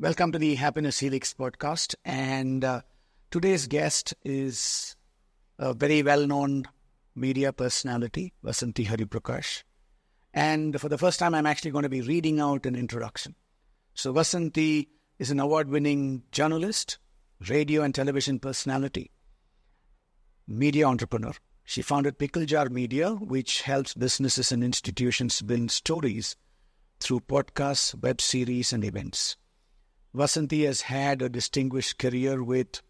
Welcome to the Happiness Helix podcast. And today's guest is a very well-known media personality, Vasanthi Hariprakash. And for the first time, I'm actually going to be reading out an introduction. So Vasanthi is an award-winning journalist, radio and television personality, media entrepreneur. She founded Pickle Jar Media, which helps businesses and institutions build stories through podcasts, web series, and events. Vasanthi has had a distinguished career with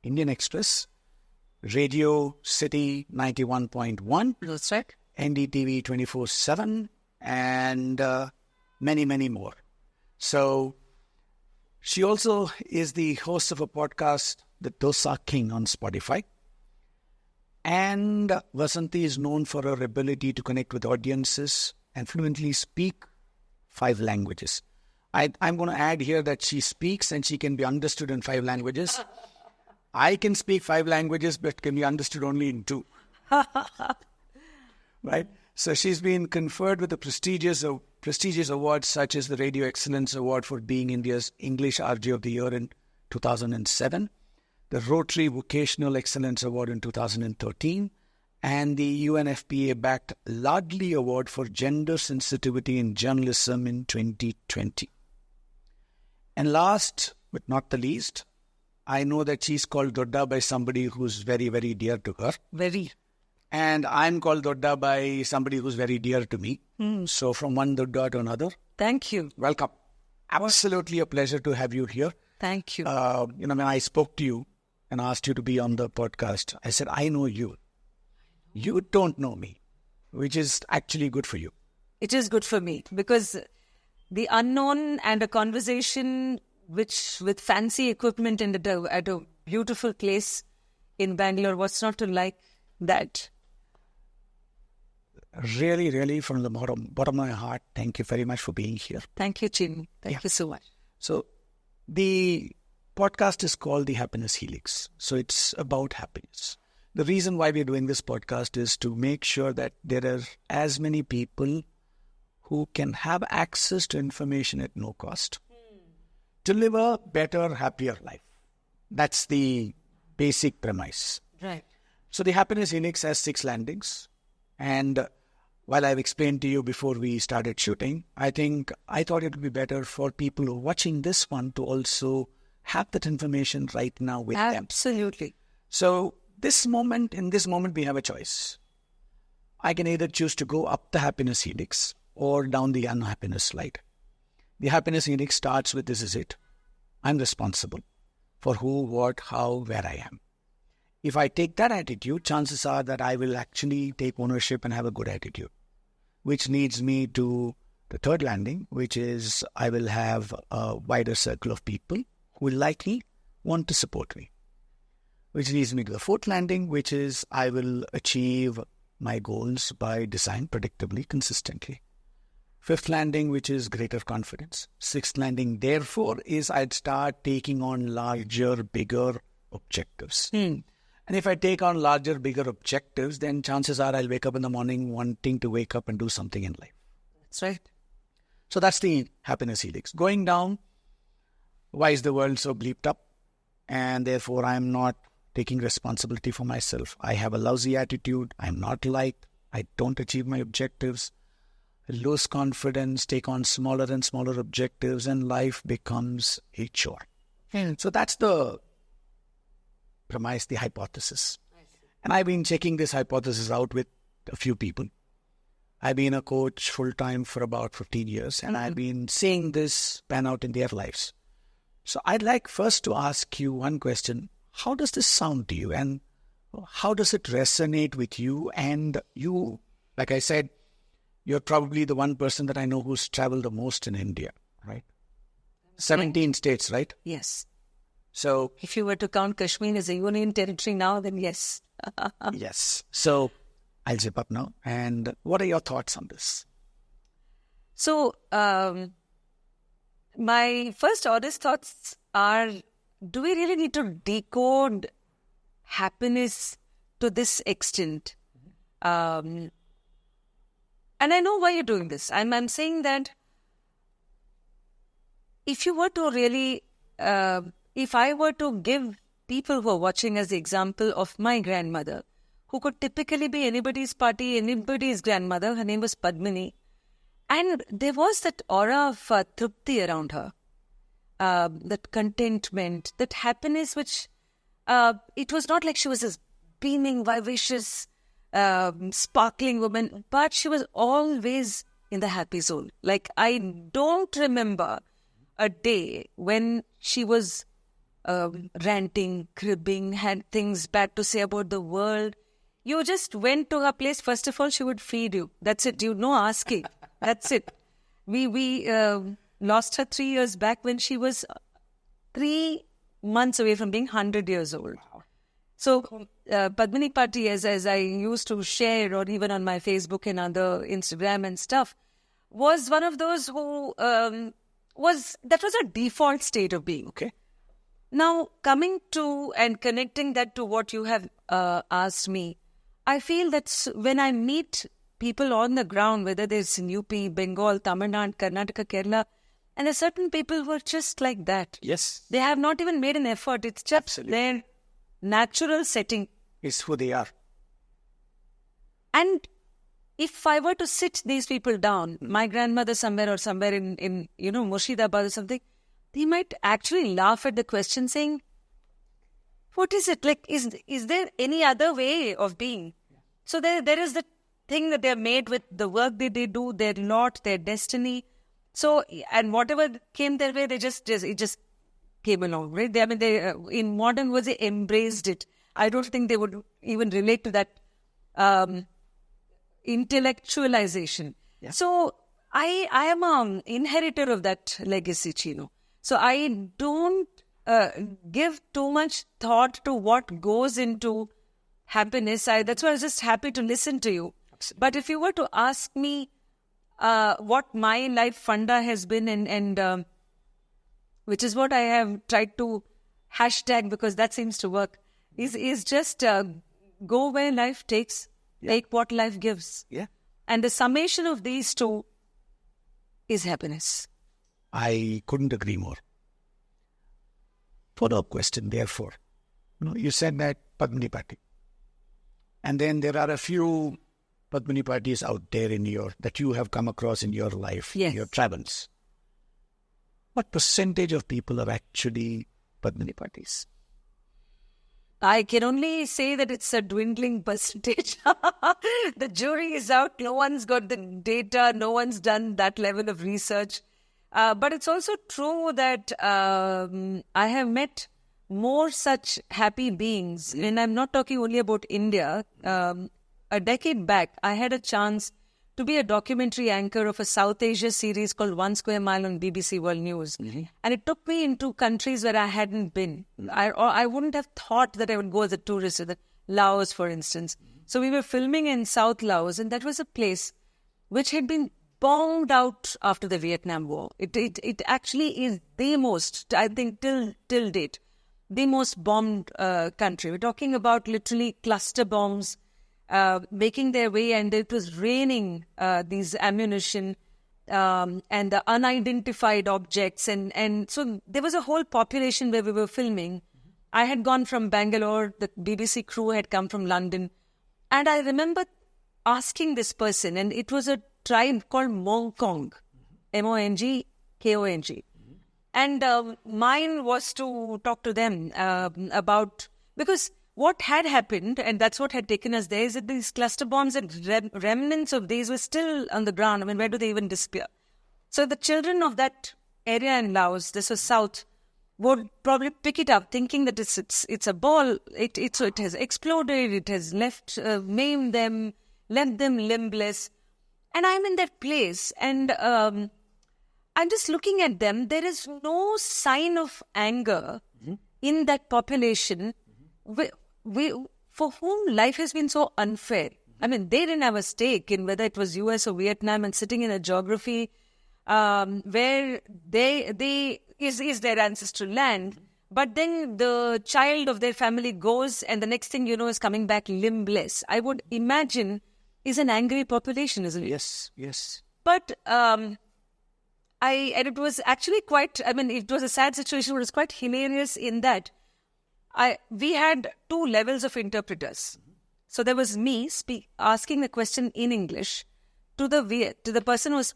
Indian Express, Radio City 91.1, That's right. NDTV 24/7, and many, many more. So she also is the host of a podcast, The Dosa King, on Spotify. And Vasanthi is known for her ability to connect with audiences and fluently speak 5 languages. I'm going to add here that she speaks and she can be understood in 5 languages. I can speak 5 languages, but can be understood only in 2. Right? So she's been conferred with the prestigious awards such as the Radio Excellence Award for being India's English RJ of the Year in 2007, the Rotary Vocational Excellence Award in 2013, and the UNFPA-backed Ladli Award for Gender Sensitivity in Journalism in 2020. And last but not the least, I know that she's called Dodda by somebody who's very, very dear to her. Very. And I'm called Dodda by somebody who's very dear to me. So from one Dodda to another, Thank you. welcome. Absolutely a pleasure to have you here. Thank you. When I spoke to you and asked you to be on the podcast, I said, I know you. You don't know me, which is actually good for you. It is good for me because the unknown and a conversation which with fancy equipment and at a beautiful place in Bangalore, what's not to like that? Really, really, from the bottom of my heart, thank you very much for being here. Thank you, Chin. Thank you so much. So the podcast is called The Happiness Helix. So it's about happiness. The reason why we're doing this podcast is to make sure that there are as many people who can have access to information at no cost to live a better, happier life. That's the basic premise. Right. So the Happiness Helix has 6 landings. And while I've explained to you before we started shooting, I thought it would be better for people who are watching this one to also have that information right now with them. Absolutely. So in this moment, we have a choice. I can either choose to go up the happiness helix or down the unhappiness slide. The happiness helix starts with, this is it. I'm responsible for who, what, how, where I am. If I take that attitude, chances are that I will actually take ownership and have a good attitude, which leads me to the third landing, which is I will have a wider circle of people who will likely want to support me. Which leads me to the fourth landing, which is I will achieve my goals by design predictably, consistently. Fifth landing, which is greater confidence. Sixth landing, therefore, is I'd start taking on larger, bigger objectives. And if I take on larger, bigger objectives, then chances are I'll wake up in the morning wanting to wake up and do something in life. That's right. So that's the happiness helix. Going down, why is the world so bleeped up? And therefore, I'm not taking responsibility for myself. I have a lousy attitude. I'm not liked. I don't achieve my objectives. I lose confidence, take on smaller and smaller objectives, and life becomes a chore. So that's the premise, the hypothesis. And I've been checking this hypothesis out with a few people. I've been a coach full-time for about 15 years, and I've been seeing this pan out in their lives. So I'd like first to ask you one question. How does this sound to you, and how does it resonate with you? And you, like I said, you're probably the one person that I know who's traveled the most in India, right? 17 states, right? Yes. So If you were to count Kashmir as a union territory now, then yes. yes. So I'll zip up now. And what are your thoughts on this? So, my first honest thoughts are, do we really need to decode happiness to this extent? And I know why you're doing this. I'm saying that if you were to really, if I were to give people who are watching as the example of my grandmother, who could typically be anybody's party, anybody's grandmother, her name was Padmini. And there was that aura of trupti around her, that contentment, that happiness, which it was not like she was this beaming, vivacious, sparkling woman, but she was always in the happy zone. Like, I don't remember a day when she was ranting, cribbing, had things bad to say about the world. You just went to her place. First of all, she would feed you. That's it. You no asking. That's it. We lost her 3 years back when she was 3 months away from being 100 years old. Wow. So Padmini Patti, as I used to share, or even on my Facebook and other Instagram and stuff, was one of those who was a default state of being. Okay. Now, coming to and connecting that to what you have asked me, I feel that when I meet people on the ground, whether it's in UP, Bengal, Tamil Nadu, Karnataka, Kerala, and there are certain people who are just like that. Yes. They have not even made an effort. It's just Absolutely. their natural setting. Is who they are. And if I were to sit these people down, my grandmother somewhere in Murshidabad or something, they might actually laugh at the question, saying, what is it? Like, is there any other way of being? Yeah. So there is the thing that they're made with, the work that they do, their lot, their destiny. So, and whatever came their way, it just came along, right? They in modern words, they embraced it. I don't think they would even relate to that intellectualization. Yeah. So I am an inheritor of that legacy, Chino. So I don't give too much thought to what goes into happiness. That's why I was just happy to listen to you. Absolutely. But if you were to ask me what my life funda has been, and which is what I have tried to hashtag, because that seems to work, is just go where life takes, take what life gives. Yeah. And the summation of these two is happiness. I couldn't agree more. Follow-up question, therefore. You said that Padmini Patti. And then there are a few Padmini Pattis out there that you have come across in your life, yes, your travels. What percentage of people are actually Padmini Pattis? I can only say that it's a dwindling percentage. The jury is out. No one's got the data. No one's done that level of research. But it's also true that I have met more such happy beings. And I'm not talking only about India. A decade back, I had a chance to be a documentary anchor of a South Asia series called One Square Mile on BBC World News. Mm-hmm. And it took me into countries where I hadn't been. I wouldn't have thought that I would go as a tourist, Laos, for instance. Mm-hmm. So we were filming in South Laos, and that was a place which had been bombed out after the Vietnam War. It actually is the most, I think, till date, the most bombed country. We're talking about literally cluster bombs making their way, and it was raining these ammunition and the unidentified objects. And so there was a whole population where we were filming. Mm-hmm. I had gone from Bangalore, the BBC crew had come from London. And I remember asking this person, and it was a tribe called Mongkong, Mongkong. Mm-hmm. And mine was to talk to them about, because what had happened, and that's what had taken us there, is that these cluster bombs and remnants of these were still on the ground. I mean, where do they even disappear? So the children of that area in Laos, this was south, would probably pick it up thinking that it's a ball. It has exploded. It has maimed them, left them limbless. And I'm in that place, and I'm just looking at them. There is no sign of anger in that population. For whom life has been so unfair. I mean, they didn't have a stake in whether it was US or Vietnam, and sitting in a geography where they is their ancestral land. But then the child of their family goes, and the next thing you know is coming back limbless. I would imagine is an angry population, isn't it? Yes, yes. But and it was actually quite, I mean, it was a sad situation, but it was quite hilarious in that we had two levels of interpreters. So there was me asking the question in English to the person who was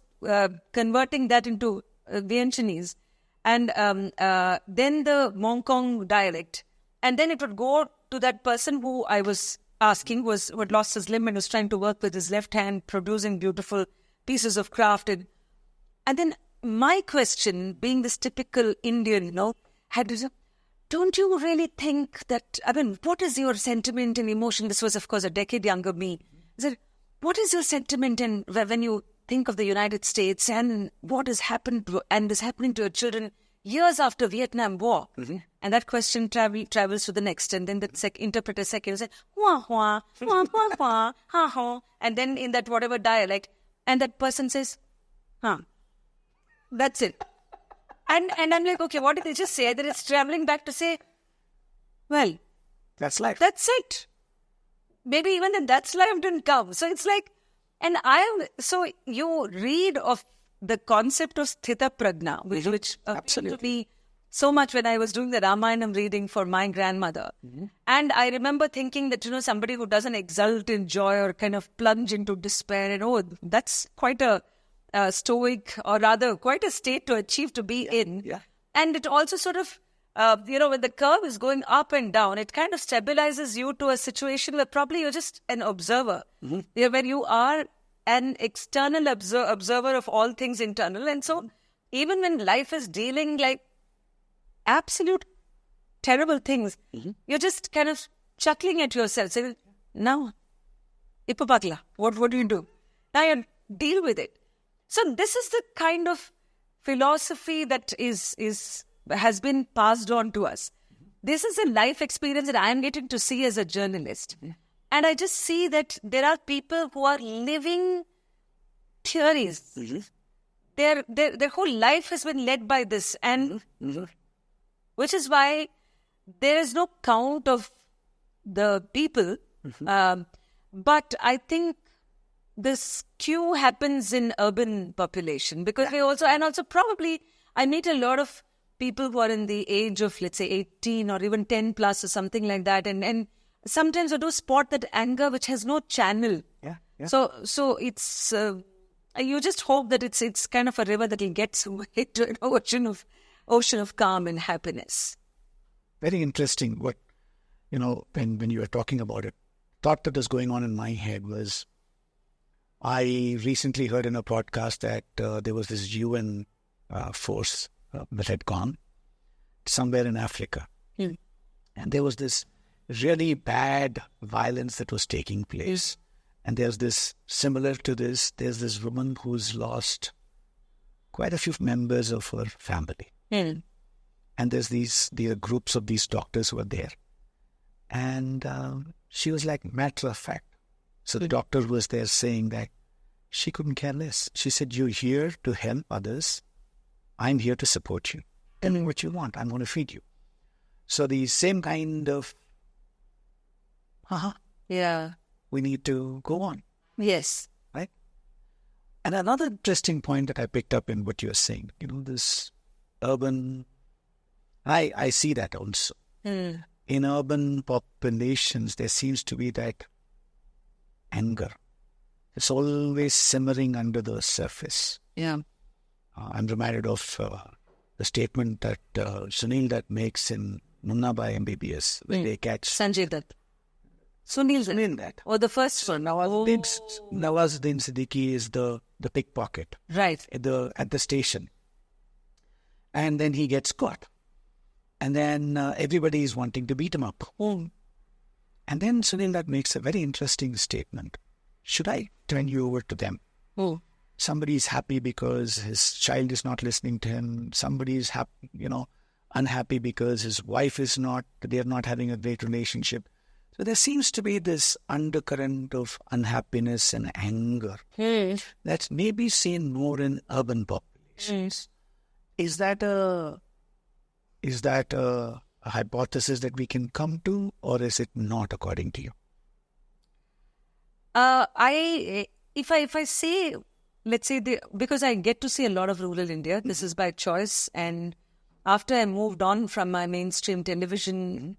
converting that into Vientianese, and then the Mongkong dialect. And then it would go to that person who I was asking, who had lost his limb and was trying to work with his left hand, producing beautiful pieces of craft. And then my question, being this typical Indian, had to say, don't you really think that, I mean, what is your sentiment and emotion? This was, of course, a decade younger me. I said, what is your sentiment when you think of the United States and what has happened and is happening to your children years after Vietnam War? Mm-hmm. And that question travels to the next. And then the interpreter second said, wah, wah, wah, wah, wah, ha, ha. And then in that whatever dialect, and that person says, huh, that's it. And I'm like, okay, what did they just say? That it's traveling back to say, well, that's life. That's it. Maybe even then that's life didn't come. So it's like, so you read of the concept of Sthita Prajna, which appealed to me so much when I was doing the Ramayanam reading for my grandmother. Mm-hmm. And I remember thinking that, somebody who doesn't exult in joy or kind of plunge into despair, and that's quite a stoic, or rather quite a state to achieve to be in. Yeah. And it also sort of, when the curve is going up and down, it kind of stabilizes you to a situation where probably you're just an observer. Mm-hmm. Where you are an external observer of all things internal. And so even when life is dealing like absolute terrible things, you're just kind of chuckling at yourself, saying, now, Ipapakla, what do you do? Now you deal with it. So this is the kind of philosophy that has been passed on to us. This is a life experience that I am getting to see as a journalist. And I just see that there are people who are living theories. Mm-hmm. Their whole life has been led by this. And which is why there is no count of the people. Mm-hmm. But I think this skew happens in urban population because also probably I meet a lot of people who are in the age of, let's say, 18 or even 10 plus or something like that. And sometimes I do spot that anger which has no channel. Yeah. So it's, you just hope that it's kind of a river that will get into an ocean of calm and happiness. Very interesting. What, when you were talking about it, thought that was going on in my head was, I recently heard in a podcast that there was this UN force that had gone somewhere in Africa. And there was this really bad violence that was taking place. And there's this, similar to this, there's this woman who's lost quite a few members of her family. And there's these groups of these doctors who are there. And she was like, matter of fact. So the doctor was there saying that she couldn't care less. She said, you're here to help others. I'm here to support you. Tell me what you want. I'm going to feed you. So the same kind of, yeah, we need to go on. Yes. Right? And another interesting point that I picked up in what you're saying, this urban, I see that also. In urban populations, there seems to be that anger. It's always simmering under the surface. Yeah. I'm reminded of the statement that Sunil Dutt makes in Munna Bhai MBBS, when they catch Sanjay Dutt. Sunil Dutt. Or the first one. Nawazuddin Siddiqui is the pickpocket. Right. At the station. And then he gets caught. And then everybody is wanting to beat him up. And then Sunil Dutt makes a very interesting statement. Should I turn you over to them? Somebody is happy because his child is not listening to him. Somebody is unhappy because his wife they're not having a great relationship. So there seems to be this undercurrent of unhappiness and anger that's maybe seen more in urban populations. Is that a hypothesis that we can come to, or is it not, according to you? If I say let's say, because I get to see a lot of rural India, this is by choice. And after I moved on from my mainstream television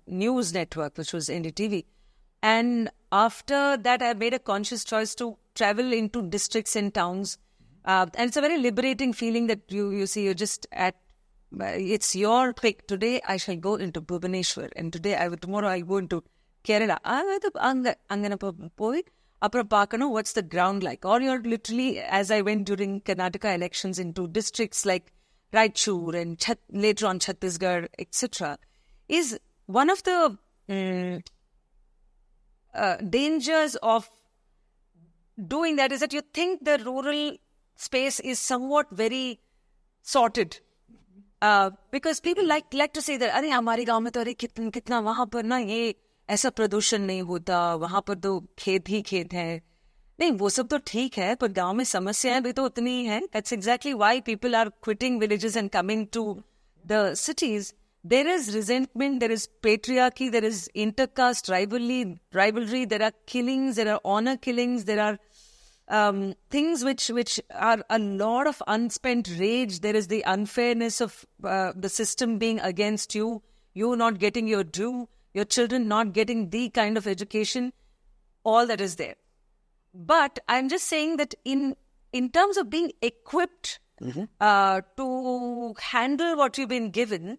news network, which was NDTV, and after that, I made a conscious choice to travel into districts and towns. And it's a very liberating feeling that you see, you're just at, it's your pick. Today, I shall go into Bhubaneswar. And tomorrow, I'll go into Kerala. What's the ground like? Or you're literally, as I went during Karnataka elections into districts like Raichur and later on Chhattisgarh, etc., is one of the dangers of doing that is that you think the rural space is somewhat very sorted. Because people like to say that, अरे हमारे गांव में तो अरे कितना वहां पर ना ये ऐसा प्रदूषण नहीं होता, वहां पर तो खेत ही खेत है. नहीं, वो सब तो ठीक है, पर गांव में समस्याएं भी तो उतनी ही हैं. That's exactly why people are quitting villages and coming to the cities. There is resentment, there is patriarchy, there is intercaste rivalry, there are killings, there are honor killings, there are things which are a lot of unspent rage. There is the unfairness of the system being against you, you not getting your due, your children not getting the kind of education, all that is there. But I'm just saying that in terms of being equipped to handle what you've been given,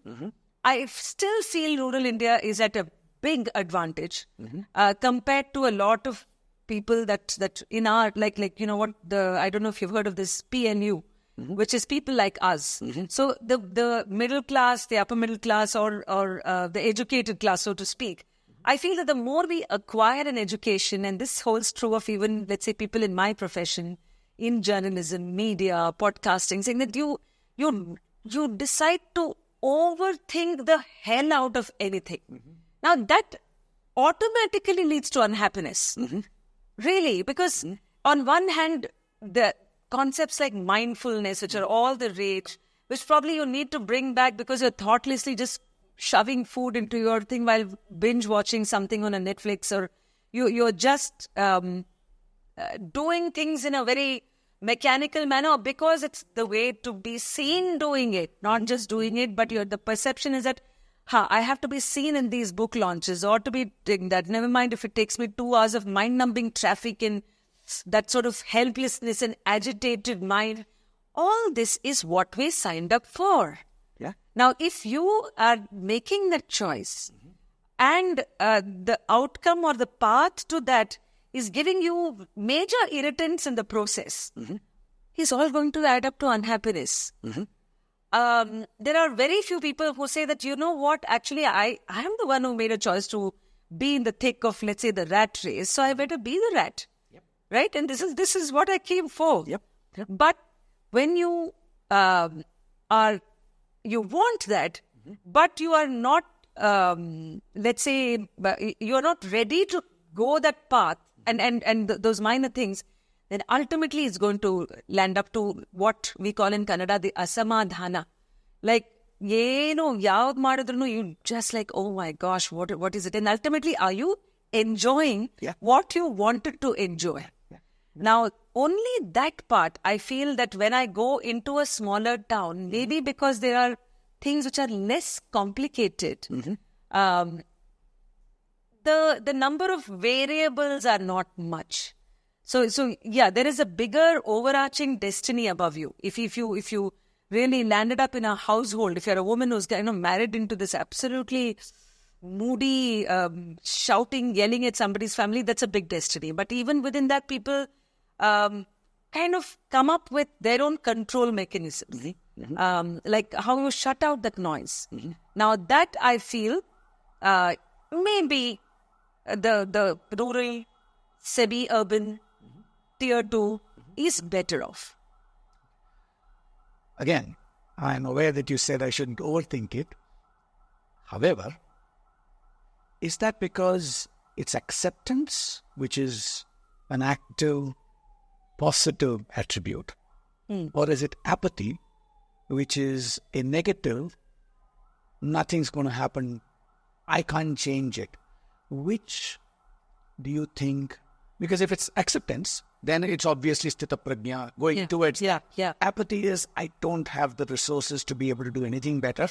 I still feel rural India is at a big advantage compared to a lot of people that in our, like you know what, I don't know if you've heard of this PNU, which is people like us. So the middle class, the upper middle class, or the educated class, so to speak, I feel that the more we acquire an education, and this holds true of even, let's say, people in my profession, in journalism, media, podcasting, saying that you decide to overthink the hell out of anything. Now that automatically leads to unhappiness. Really, because on one hand, the concepts like mindfulness, which are all the rage, which probably you need to bring back because you're thoughtlessly just shoving food into your thing while binge watching something on a Netflix, or you're just doing things in a very mechanical manner because it's the way to be seen doing it, not just doing it, but the perception is that I have to be seen in these book launches or to be doing that. Never mind if it takes me 2 hours of mind-numbing traffic and that sort of helplessness and agitated mind. All this is what we signed up for. Yeah. Now, if you are making that choice and the outcome or the path to that is giving you major irritants in the process, it's all going to add up to unhappiness. There are very few people who say that, you know what, actually, I am the one who made a choice to be in the thick of, let's say, the rat race, so I better be the rat. Right? And this is what I came for. But when you you want that, but you are not, let's say, you're not ready to go that path and those minor things, then ultimately it's going to land up to what we call in Kannada the asamadhana. Like, yav madidrunu, you just like, oh my gosh, what is it? And ultimately, are you enjoying what you wanted to enjoy? Now, only that part, I feel that when I go into a smaller town, maybe because there are things which are less complicated, the number of variables are not much. So yeah, there is a bigger overarching destiny above you. If you really landed up in a household, if you're a woman who's married into this absolutely moody, shouting, yelling at somebody's family, that's a big destiny. But even within that, people kind of come up with their own control mechanisms, like how you shut out that noise. Now that I feel maybe the rural, semi-urban, tier 2 is better off. Again, I'm aware that you said I shouldn't overthink it. However, is that because it's acceptance, which is an active, positive attribute? Or is it apathy, which is a negative, nothing's going to happen, I can't change it? Which do you think? Because if it's acceptance, then it's obviously sthita prajna, going towards. Yeah. Apathy is, I don't have the resources to be able to do anything better.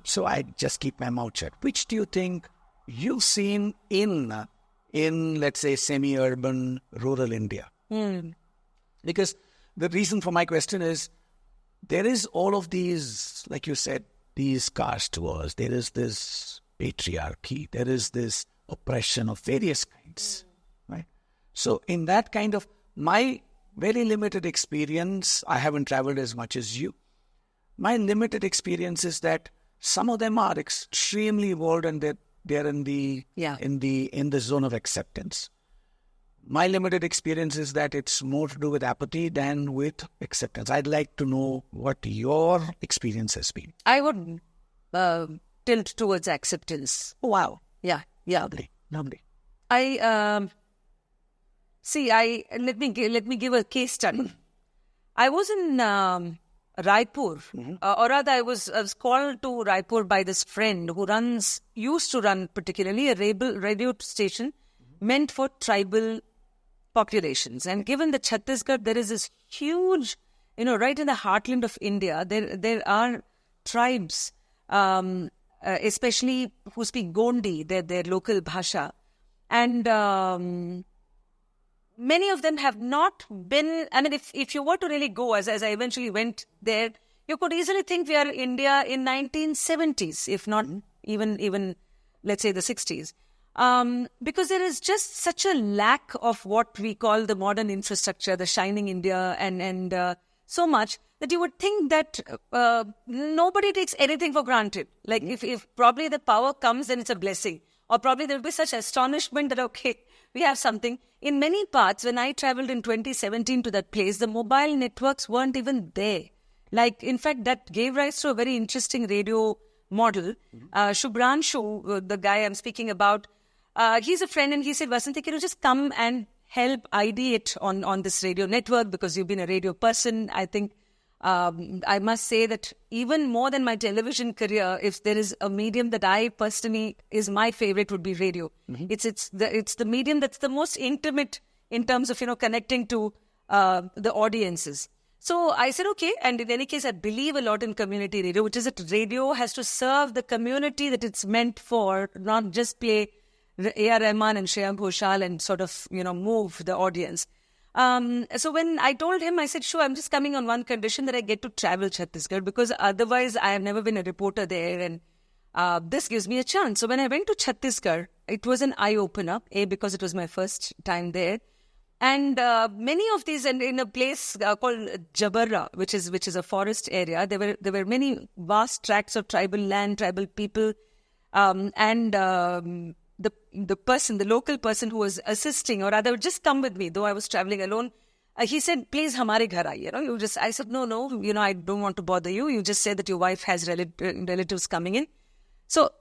So I just keep my mouth shut. Which do you think you've seen in let's say, semi-urban, rural India? Because the reason for my question is, there is all of these, like you said, these caste wars. There is this patriarchy. There is this oppression of various kinds, right? So in that kind of, my very limited experience, I haven't traveled as much as you. My limited experience is that some of them are extremely evolved and they're in the zone of acceptance. My limited experience is that it's more to do with apathy than with acceptance. I'd like to know what your experience has been. I would tilt towards acceptance. Oh, wow. Yeah. Lovely. Let me give a case study. I was in Raipur, or rather, I was called to Raipur by this friend who used to run particularly a radio station meant for tribal populations. And given that Chhattisgarh, there is this huge, right in the heartland of India, there are tribes, especially who speak Gondi, their local bhasha. And many of them have not been, I mean, if you were to really go, as I eventually went there, you could easily think we are India in 1970s, if not even let's say the 60s. Because there is just such a lack of what we call the modern infrastructure, the shining India, and so much that you would think that nobody takes anything for granted. Like if probably the power comes, then it's a blessing. Or probably there will be such astonishment that, okay, we have something. In many parts, when I traveled in 2017 to that place, the mobile networks weren't even there. Like, in fact, that gave rise to a very interesting radio model. Shubhranshu, the guy I'm speaking about, he's a friend, and he said, Vasanthi, can you just come and help ID it on this radio network, because you've been a radio person. I think I must say that even more than my television career, if there is a medium that I personally is my favorite, would be radio. It's the medium that's the most intimate in terms of connecting to the audiences. So I said, okay. And in any case, I believe a lot in community radio, which is that radio has to serve the community that it's meant for, not just play A.R. Rahman and Shreya Ghoshal and sort of, move the audience. So when I told him, I said, sure, I'm just coming on one condition, that I get to travel Chhattisgarh, because otherwise I have never been a reporter there, and this gives me a chance. So when I went to Chhattisgarh, it was an eye-opener, because it was my first time there. And many of these, and in a place called Jabarra, which is a forest area, there were many vast tracts of tribal land, tribal people, the local person who was assisting, or rather just come with me, though I was traveling alone, he said, please, hamare ghar aiye. I said, no, I don't want to bother you. You just said that your wife has relatives coming in. So,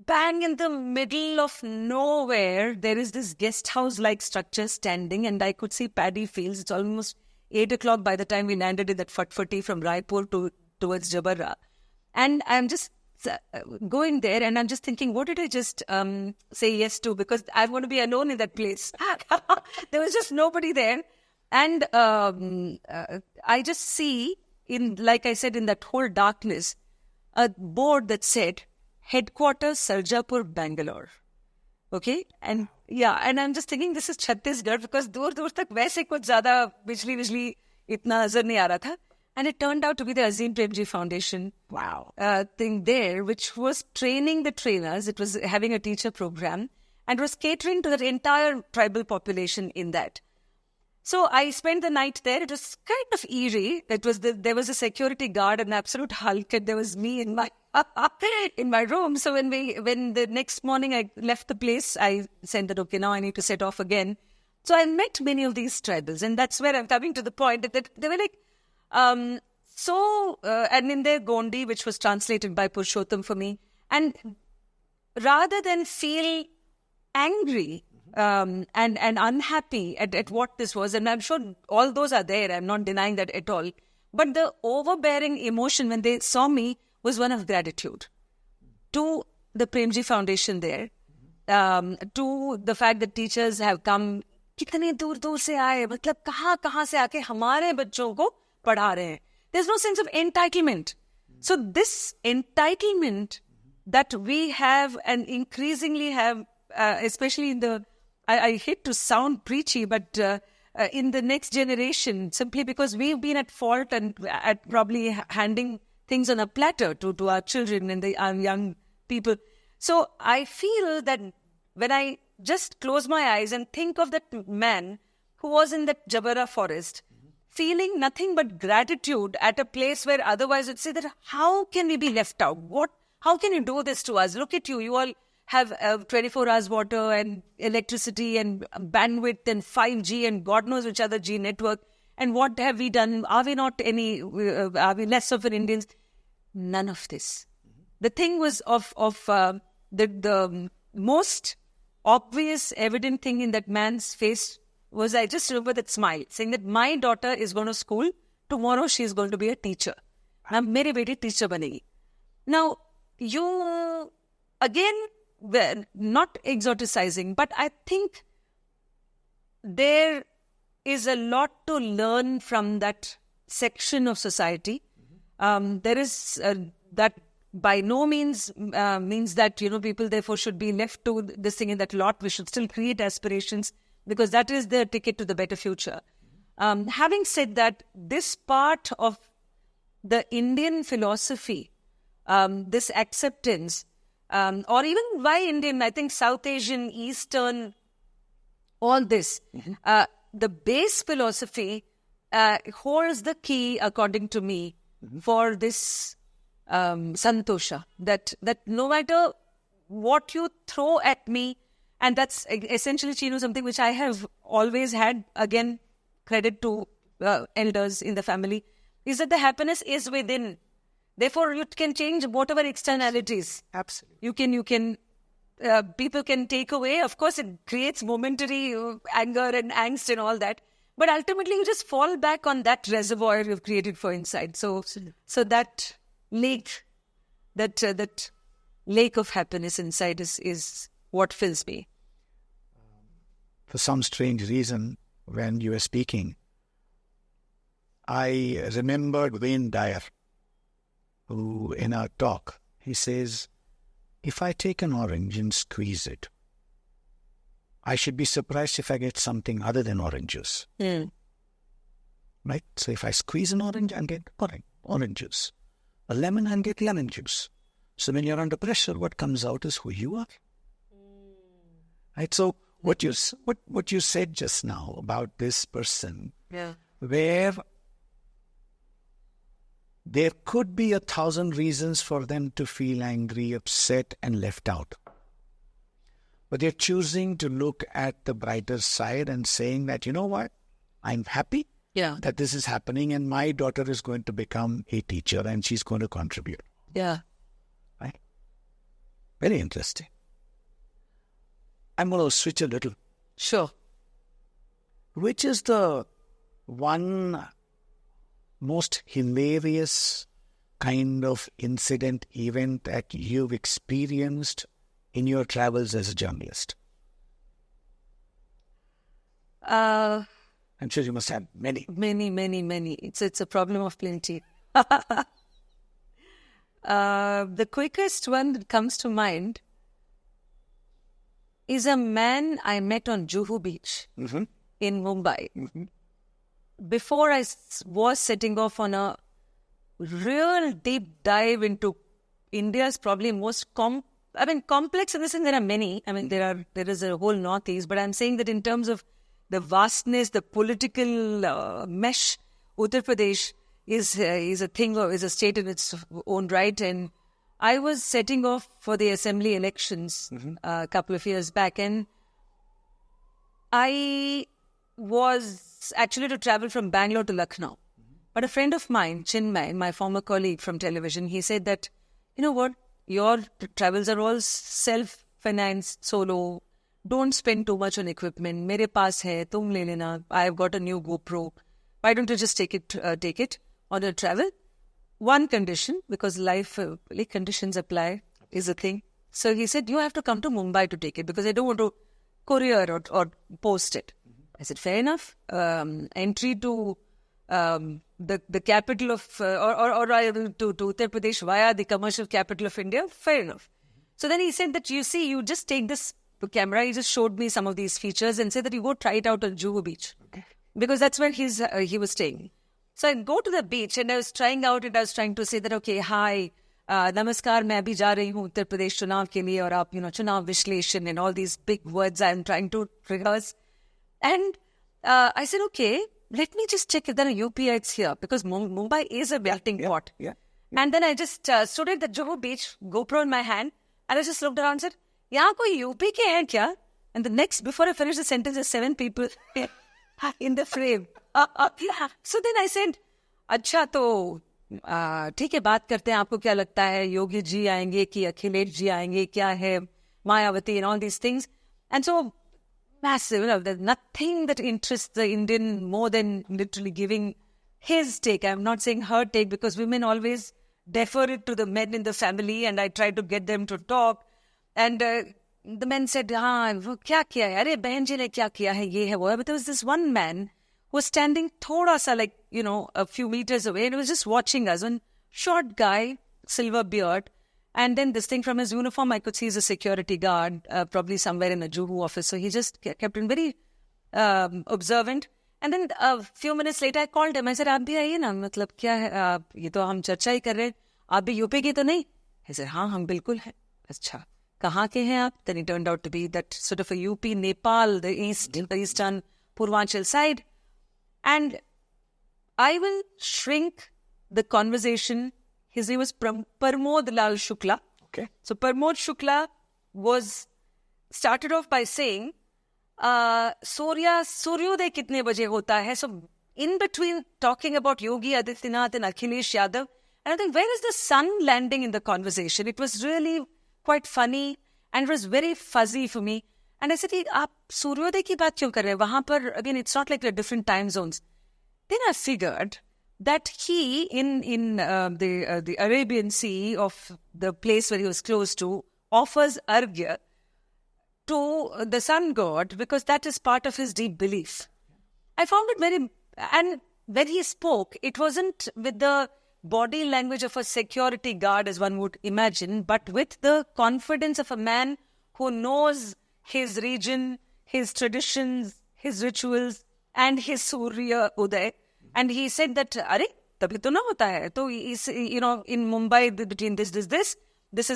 bang in the middle of nowhere, there is this guest house-like structure standing, and I could see paddy fields. It's almost 8 o'clock by the time we landed in that Fatfati from Raipur towards Jabarra. And I'm just going there, and I'm just thinking, what did I just say yes to? Because I want to be alone in that place. There was just nobody there. And I just see, like I said, in that whole darkness, a board that said, Headquarters, Sarjapur, Bangalore. Okay? And and I'm just thinking, this is Chhattisgarh, because dur tak वैसे कुछ ज़्यादा बिजली इतना नजर नहीं आ रहा था. And it turned out to be the Azim Premji Foundation thing there, which was training the trainers. It was having a teacher program and was catering to the entire tribal population in that. So I spent the night there. It was kind of eerie. There was a security guard, an absolute hulk, and there was me in my in my room. So when the next morning I left the place, I said that, okay, now I need to set off again. So I met many of these tribals, and that's where I'm coming to the point that they were like, and in their Gondi, which was translated by Purushottam for me, and rather than feel angry and unhappy at what this was, and I'm sure all those are there, I'm not denying that at all, but the overbearing emotion when they saw me was one of gratitude to the Premji Foundation there, to the fact that teachers have come कितने दूर दूर से आए, मतलब कहाँ से आके हमारे बच्चों को पढ़ा रहे हैं. There's no sense of entitlement. So this entitlement that we have and increasingly have, especially in the, I hate to sound preachy, but in the next generation, simply because we've been at fault and at probably handing things on a platter to our children and our young people. So I feel that when I just close my eyes and think of that man who was in that Jabara forest, feeling nothing but gratitude at a place where otherwise would say that how can we be left out? How can you do this to us? Look at you. You all have 24 hours water and electricity and bandwidth and 5G and God knows which other G network. And what have we done? Are we not are we less of an Indians? None of this. The thing was the most obvious, evident thing in that man's face was, I just remember that smile, saying that my daughter is going to school. Tomorrow she is going to be a teacher. Now, mere beti teacher banegi. Now, you, again, well, not exoticizing, but I think there is a lot to learn from that section of society. There is that by no means means that, people therefore should be left to this thing in that lot. We should still create aspirations because that is the ticket to the better future. Having said that, this part of the Indian philosophy, this acceptance, or even why Indian, I think South Asian, Eastern, all this, the base philosophy holds the key, according to me, for this santosha, that no matter what you throw at me, and that's essentially, Chinu, something which I have always had, again, credit to elders in the family, is that the happiness is within. Therefore, you can change whatever externalities. Absolutely. You can people can take away. Of course, it creates momentary anger and angst and all that. But ultimately, you just fall back on that reservoir you've created for inside. So that lake, that lake of happiness inside is what fills me. For some strange reason, when you were speaking, I remembered Wayne Dyer, who in our talk, he says, if I take an orange and squeeze it, I should be surprised if I get something other than orange juice. Right? So if I squeeze an orange, I'll get orange juice. A lemon, I'll get lemon juice. So when you're under pressure, what comes out is who you are. Right? So what you said just now about this person, where there could be 1,000 reasons for them to feel angry, upset, and left out. But they're choosing to look at the brighter side and saying that, you know what, I'm happy that this is happening and my daughter is going to become a teacher and she's going to contribute. Yeah. Right? Very interesting. I'm going to switch a little. Sure. Which is the one most hilarious kind of incident, event that you've experienced in your travels as a journalist? I'm sure you must have many. Many. It's a problem of plenty. The quickest one that comes to mind is a man I met on Juhu Beach in Mumbai. Before I was setting off on a real deep dive into India's probably most complex in the sense there are many. There is a whole Northeast, but I'm saying that in terms of the vastness, the political mesh, Uttar Pradesh is a thing, or is a state in its own right. And I was setting off for the assembly elections a couple of years back, and I was actually to travel from Bangalore to Lucknow. But a friend of mine, Chinmay, my former colleague from television, he said that, you know what, your travels are all self-financed, solo. Don't spend too much on equipment. Mere paas hai, tum le lena. I've got a new GoPro. Why don't you just take it on a travel? One condition, because life conditions apply, is a thing. So he said, you have to come to Mumbai to take it because I don't want to courier or post it. I said, fair enough. Entry to the capital of, or to Uttar Pradesh via the commercial capital of India, fair enough. So then he said that, you see, you just take this camera. He just showed me some of these features and said that you go try it out on Juhu Beach. Okay. Because that's where he was staying. So I go to the beach and I was trying out and I was trying to say that, okay, hi, namaskar, मैं अभी जा रही हूँ उत्तर प्रदेश चुनाव के लिए और आप, चुनाव विश्लेषण and all these big words I'm trying to rehearse. And I said, okay, let me just check if there are UPIs here because Mumbai is a melting pot. Yeah. And then I just stood at the Juhu Beach, GoPro in my hand, and I just looked around and said, यहाँ कोई UP के हैं क्या? And the next, before I finished the sentence, there's 7 people in the frame. So then I said, अच्छा तो ठीक है, बात करते हैं. आपको क्या लगता है, योगी जी आएंगे कि अखिलेश जी आएंगे, क्या है Mayawati and all these things. And so massive, there's nothing that interests the Indian more than literally giving his take. I'm not saying her take because women always defer it to the men in the family and I try to get them to talk. And the men said, हाँ वो क्या किया है, अरे बहन जी ने क्या किया है, ये है वो है. But there was this one man who was standing thoda sa, like, a few meters away, and he was just watching us. One short guy, silver beard, and then this thing from his uniform, I could see he's a security guard, probably somewhere in a Juhu office. So he just kept in very observant. And then a few minutes later, I called him. I said, आप भी आइए ना, मतलब क्या है, ये तो हम चर्चा ही कर रहे हैं, आप भी यूपी की तो नहीं? He said, हाँ हम बिल्कुल हैं. अच्छा, कहाँ के हैं आप? Then it turned out to be that sort of a UP, Nepal, the eastern Purvanchal side. And I will shrink the conversation. His name was Parmod Lal Shukla. Okay. So Parmod Shukla started off by saying, Suryodaya kitne baje hota hai? So in between talking about Yogi Adityanath and Akhilesh Yadav, and I think, where is the sun landing in the conversation? It was really quite funny and it was very fuzzy for me. And I said, aap Suryodaya ki baat kyun kar rahe? Wahan par, again, it's not like the different time zones. Then I figured that he, in the Arabian Sea of the place where he was close to, offers arghya to the sun god because that is part of his deep belief. I found it very... And when he spoke, it wasn't with the body language of a security guard as one would imagine, but with the confidence of a man who knows his region, his traditions, his rituals, and his Surya Uday. And he said that, Are, tabhi to na hota hai. So, in Mumbai, between this is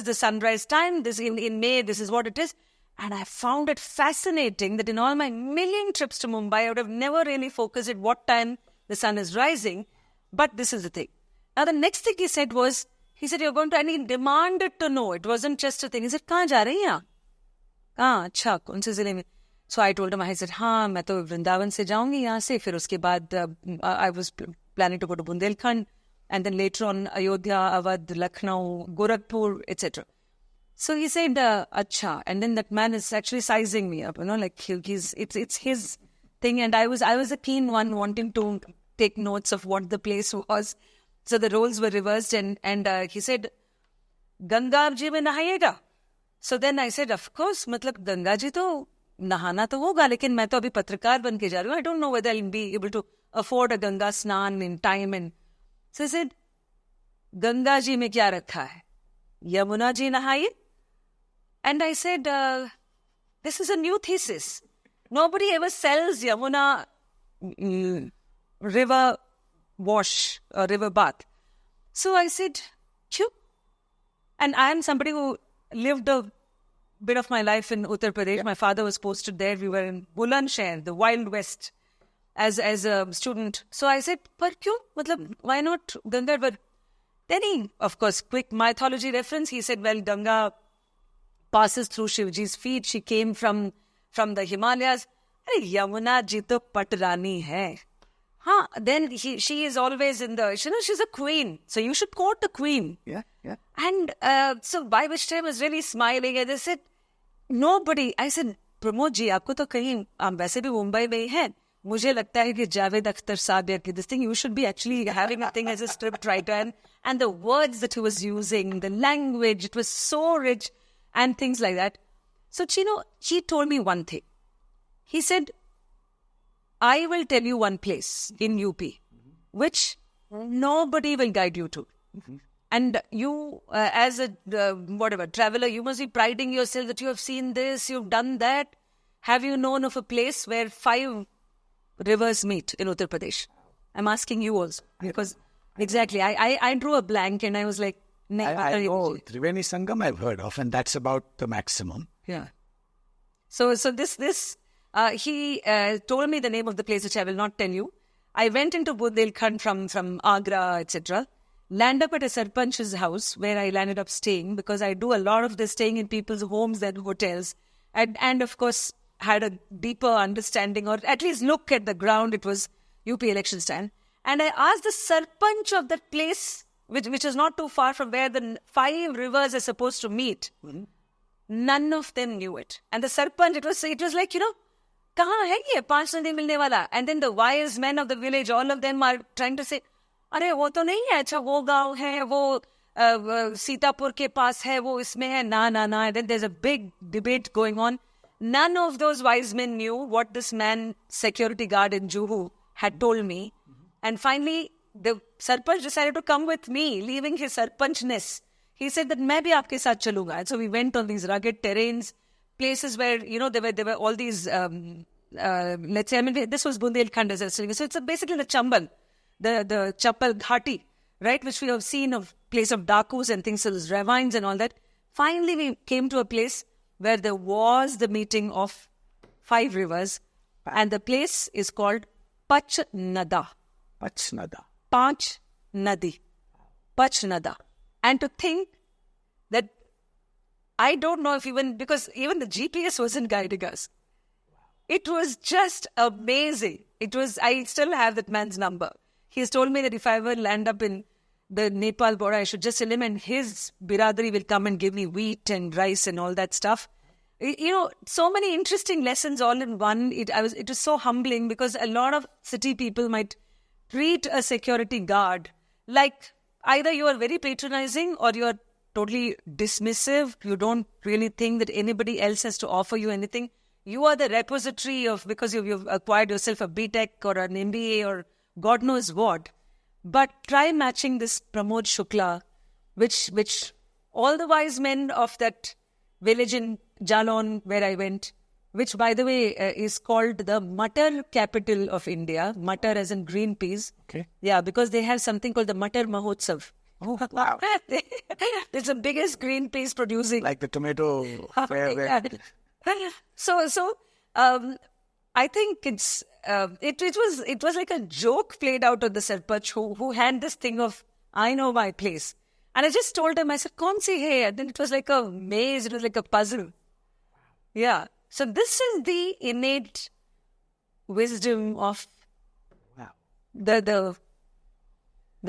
the sunrise time, this in May, this is what it is. And I found it fascinating that in all my million trips to Mumbai, I would have never really focused at what time the sun is rising. But this is the thing. Now, the next thing he said, you're going to, and he demanded to know. It wasn't just a thing. He said, kahan ja rahi hain? Kahan? Acha, kaun se zile mein? So I told him, I said, haan, main to Vrindavan se jaungi yahan se. Fir uske baad, I was planning to go to Bundelkhand. And then later on, Ayodhya, Awadh, Lucknow, Gorakhpur, etc. So he said, acha. And then that man is actually sizing me up, like it's his thing. And I was a keen one wanting to take notes of what the place was. So the roles were reversed and he said, Ganga ji mein nahayega. So then I said, of course, matlab Ganga ji to nahana to hoga, lekin main to abhi patrakar ban ke ja rahi hu. I don't know whether I'll be able to afford a Ganga snan in time. And so I said, Ganga ji mein kya rakha hai? Yamuna ji nahaye? And I said, this is a new thesis. Nobody ever sells Yamuna river wash or river bath. So I said, Kyun? And I am somebody who lived a bit of my life in Uttar Pradesh. Yeah. My father was posted there. We were in Bulandshahr, the Wild West, as a student. So I said, Par kyun? Matlab, why not Ganga? But then he, of course, quick mythology reference, he said, well, Ganga passes through Shivji's feet. She came from the Himalayas. Hey, Yamuna ji to patrani hai. Huh? Then she is always in the, she's a queen. So you should quote the queen. Yeah. And so by which time I was really smiling. And they said, nobody. I said, Pramod ji, aapko to kahin, aap वैसे भी Mumbai में ही हैं. मुझे लगता है कि Javed Akhtar Saab या this thing, you should be actually having a thing as a script writer. And the words that he was using, the language, it was so rich and things like that. So, Chino, he told me one thing. He said, I will tell you one place in UP, which nobody will guide you to. And you, as a traveler, you must be priding yourself that you have seen this, you've done that. Have you known of a place where 5 rivers meet in Uttar Pradesh? I'm asking you also. Because, exactly, I drew a blank and I was like, I know Triveni Sangam I've heard of, and that's about the maximum. Yeah. So he told me the name of the place, which I will not tell you. I went into Bundelkhand from Agra, etc. Landed up at a Sarpanch's house where I landed up staying, because I do a lot of this staying in people's homes and hotels. And of course, had a deeper understanding, or at least look at the ground. It was UP election stand. And I asked the Sarpanch of that place, which is not too far from where the 5 rivers are supposed to meet. None of them knew it. And the Sarpanch, it was like, kahan hai ye 5 nadi milne wala? And then the wise men of the village, all of them are trying to say, अरे वो तो नहीं है, अच्छा वो गांव है, वो सीतापुर के पास है, वो इसमें है, ना. Then there's a big debate going on. None of those wise men knew what this man, security guard in Juhu, had told me. And finally, the Sarpanch decided to come with me, leaving his Sarpanchness. He said that मैं भी आपके साथ चलूंगा. And so we went on these rugged terrains, places where, there were all these, let's say, this was Bundelkhand, as I was saying. So it's basically the Chambal. The Chappal Ghati, right, which we have seen, of place of Dakus and things, so there's ravines and all that. Finally, we came to a place where there was the meeting of 5 rivers, and the place is called Pachnada. Panch Nadi. Pachnada. And to think that I don't know if because even the GPS wasn't guiding us. It was just amazing. I still have that man's number. He's told me that if I ever land up in the Nepal border, I should just tell him, and his biradari will come and give me wheat and rice and all that stuff. So many interesting lessons all in one. It was so humbling, because a lot of city people might treat a security guard like either you are very patronizing or you are totally dismissive. You don't really think that anybody else has to offer you anything. You are the repository of, because you've acquired yourself a BTech or an MBA or God knows what. But try matching this Pramod Shukla, which all the wise men of that village in Jalon where I went, which by the way is called the Matar capital of India. Matar as in green peas. Okay. Yeah, because they have something called the Matar Mahotsav. Oh, wow. It's the biggest green peas producing. Like the tomato fair. So, I think it was like a joke played out of the Sarpanch who had this thing of, I know my place. And I just told him, I said, kaun si hai? And then it was like a maze, it was like a puzzle. Yeah. So this is the innate wisdom of the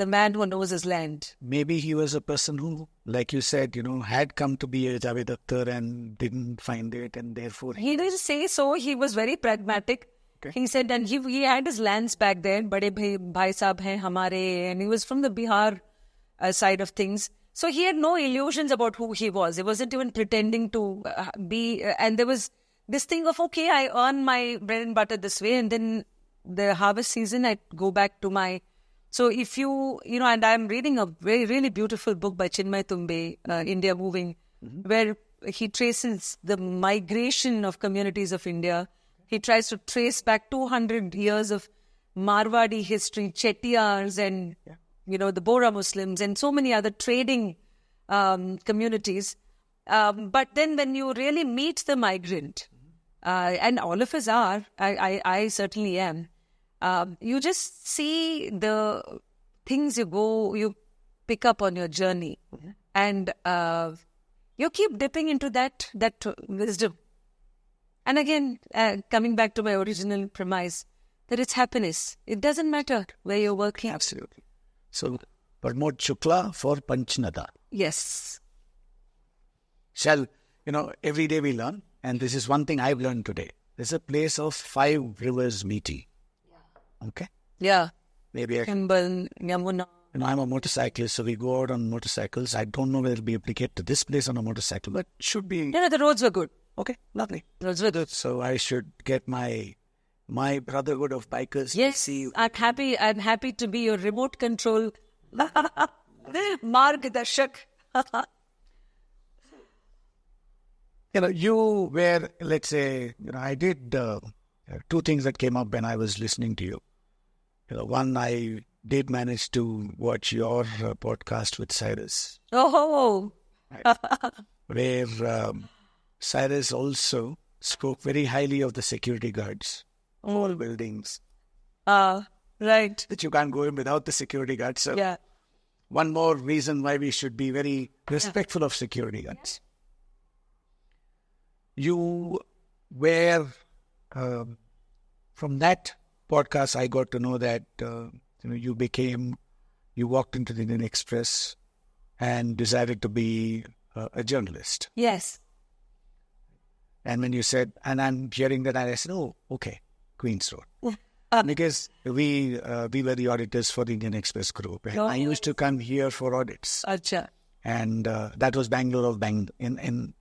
man who knows his land. Maybe he was a person who, like you said, had come to be a Javed Akhtar and didn't find it, and therefore... He didn't say so. He was very pragmatic. Okay. He said, and he had his lands back there. Bade bhai sahab hain hamare, and he was from the Bihar side of things. So he had no illusions about who he was. He wasn't even pretending to be... and there was this thing of, okay, I earn my bread and butter this way, and then the harvest season, I go back to my... So if and I'm reading a very, really beautiful book by Chinmay Tumbe, India Moving, where he traces the migration of communities of India. He tries to trace back 200 years of Marwadi history, Chettiars and, the Bora Muslims and so many other trading communities. But then when you really meet the migrant, and all of us are, I certainly am, you just see the things you pick up on your journey, and you keep dipping into that wisdom. And again, coming back to my original premise, that it's happiness. It doesn't matter where you're working. Absolutely. So, Pramod Shukla for Pachnada. Yes. Every day we learn, and this is one thing I've learned today. There's a place of 5 rivers meeting. Okay? Yeah. Maybe Kimbal, Yamuna. I'm a motorcyclist, so we go out on motorcycles. I don't know whether it'll be able to get to this place on a motorcycle, but should be. The roads were good. Okay, lovely. Roads were good. So I should get my my brotherhood of bikers. Yes, See, I'm happy. I'm happy to be your remote control Margdarshak. you were, let's say, I did two things that came up when I was listening to you. One, I did manage to watch your podcast with Cyrus, Oh, where Cyrus also spoke very highly of the security guards, all buildings, right. that you can't go in without the security guards. So Yeah. one more reason why we should be very respectful of security guards. You were, from that podcast, I got to know that you walked into the Indian Express and decided to be a journalist. Yes. And when you said, and I'm hearing that, I said, oh, okay, Queen's Road. Because we were the auditors for the Indian Express Group. And I used to come here for audits. Acha. And that was Bangalore of in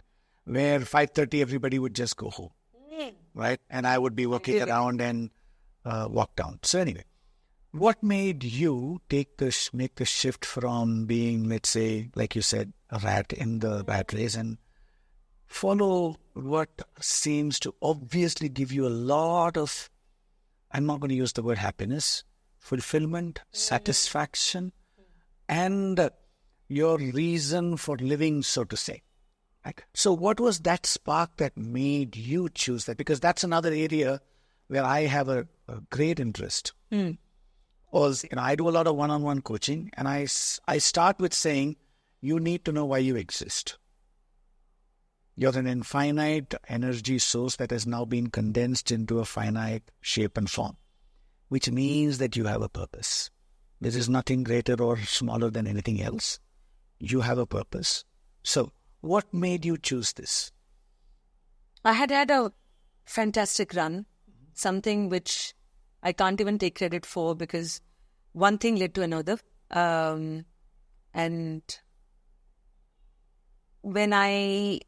where 5:30 everybody would just go home, right? And I would be walking around and walk down. So anyway, what made you make the shift from being, let's say, like you said, a rat in the rat race and follow what seems to obviously give you a lot of, I'm not going to use the word happiness, fulfillment, satisfaction, and your reason for living, so to say. Right? So what was that spark that made you choose that? Because that's another area where I have a great interest. Was, I do a lot of one-on-one coaching, and I start with saying, you need to know why you exist. You're an infinite energy source that has now been condensed into a finite shape and form, which means that you have a purpose. There is nothing greater or smaller than anything else. You have a purpose. So, what made you choose this? I had a fantastic run, something which I can't even take credit for because one thing led to another. And when I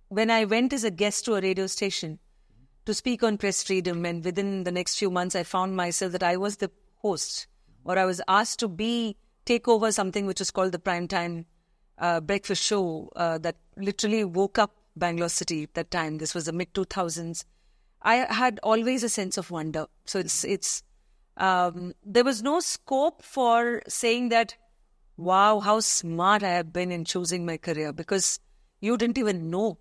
went as a guest to a radio station to speak on press freedom, and within the next few months, I found myself that I was the host, or I was asked to take over something which is called the primetime breakfast show that literally woke up Bangalore city at that time. This was the mid-2000s. I had always a sense of wonder. So there was no scope for saying that, wow, how smart I have been in choosing my career, because you didn't even know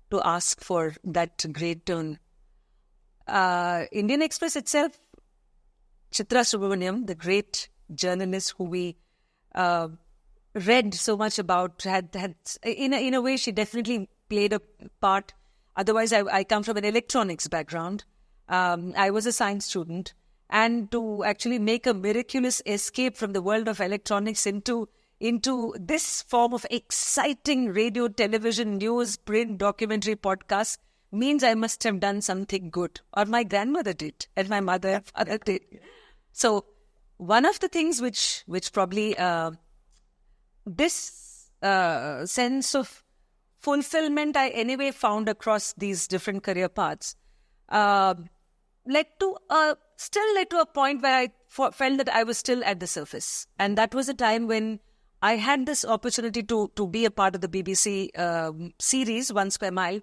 to ask for that great turn. Indian Express itself, Chitra Subramaniam, the great journalist who we read so much about, had in a way she definitely played a part. Otherwise, I come from an electronics background. I was a science student, and to actually make a miraculous escape from the world of electronics into this form of exciting radio, television, news, print, documentary, podcast means I must have done something good, or my grandmother did, and my mother and father did. So one of the things which probably this sense of fulfillment I anyway found across these different career paths led to a point where I felt that I was still at the surface. And that was a time when I had this opportunity to be a part of the BBC series, One Square Mile,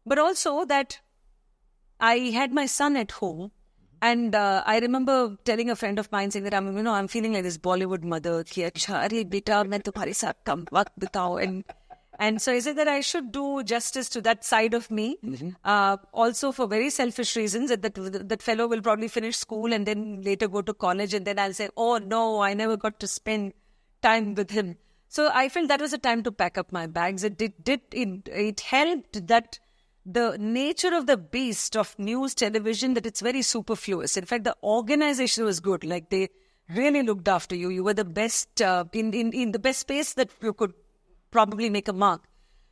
but also that I had my son at home. And I remember telling a friend of mine saying that I'm feeling like this Bollywood mother. And so I said that I should do justice to that side of me. Also for very selfish reasons, that fellow will probably finish school and then later go to college, and then I'll say, oh no, I never got to spend time with him. So I felt that was a time to pack up my bags. It helped that the nature of the beast of news, television, that it's very superfluous. In fact, the organization was good. Like, they really looked after you. You were the best in the best space that you could probably make a mark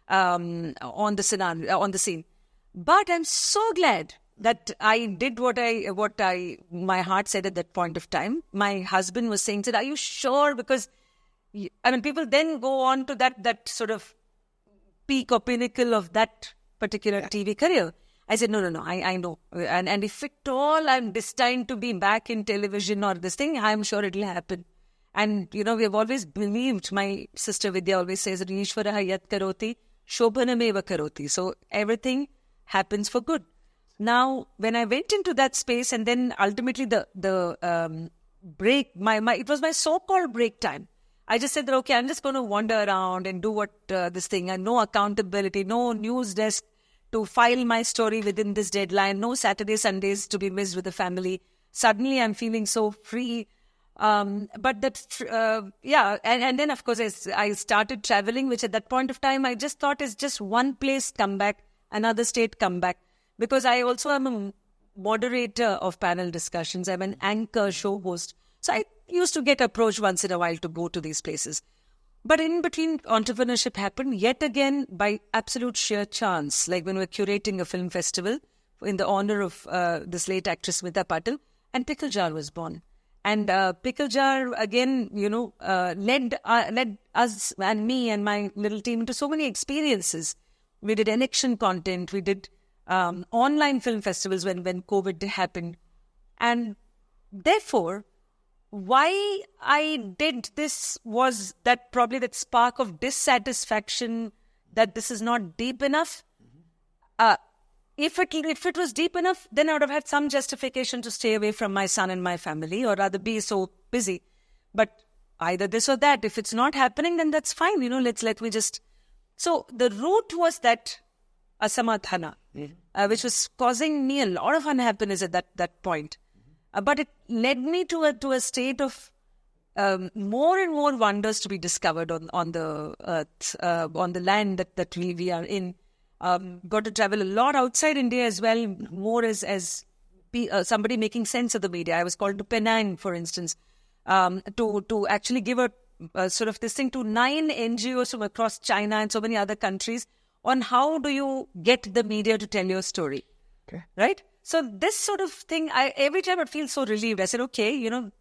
on the scene. But I'm so glad that I did what my heart said at that point of time. My husband was saying, "Are you sure?" Because people then go on to that sort of peak or pinnacle of that particular TV career. I said, no, I know. And if at all I'm destined to be back in television or this thing, I'm sure it'll happen. And, we have always believed, my sister Vidya always says, Ishvaraha yat karoti, shobhanameva karoti. So everything happens for good. Now, when I went into that space and then ultimately the break, it was my so-called break time. I just said that, okay, I'm just going to wander around and do what this thing, and no accountability, no news desk to file my story within this deadline, no Saturday, Sundays to be missed with the family. Suddenly I'm feeling so free. But that, and then of course I started traveling, which at that point of time I just thought is just one place come back, another state come back. Because I also am a moderator of panel discussions. I'm an anchor, show host. So I used to get approached once in a while to go to these places. But in between, entrepreneurship happened yet again by absolute sheer chance. Like when we were curating a film festival in the honor of this late actress Smita Patil, and Pickle Jar was born. And Pickle Jar, again, led us and me and my little team into so many experiences. We did election content. We did online film festivals when COVID happened. And therefore, why I did this was that probably that spark of dissatisfaction that this is not deep enough. If it was deep enough, then I would have had some justification to stay away from my son and my family, or rather be so busy. But either this or that. If it's not happening, then that's fine. Let me just. So the root was that asamadhana, which was causing me a lot of unhappiness at that point. But it led me to a state of more and more wonders to be discovered on the earth, on the land that we are in. Got to travel a lot outside India as well, more as somebody making sense of the media. I was called to Penang, for instance, to actually give a sort of this thing to 9 NGOs from across China and so many other countries on how do you get the media to tell your story, right? So this sort of thing, every time I feel so relieved. I said, okay,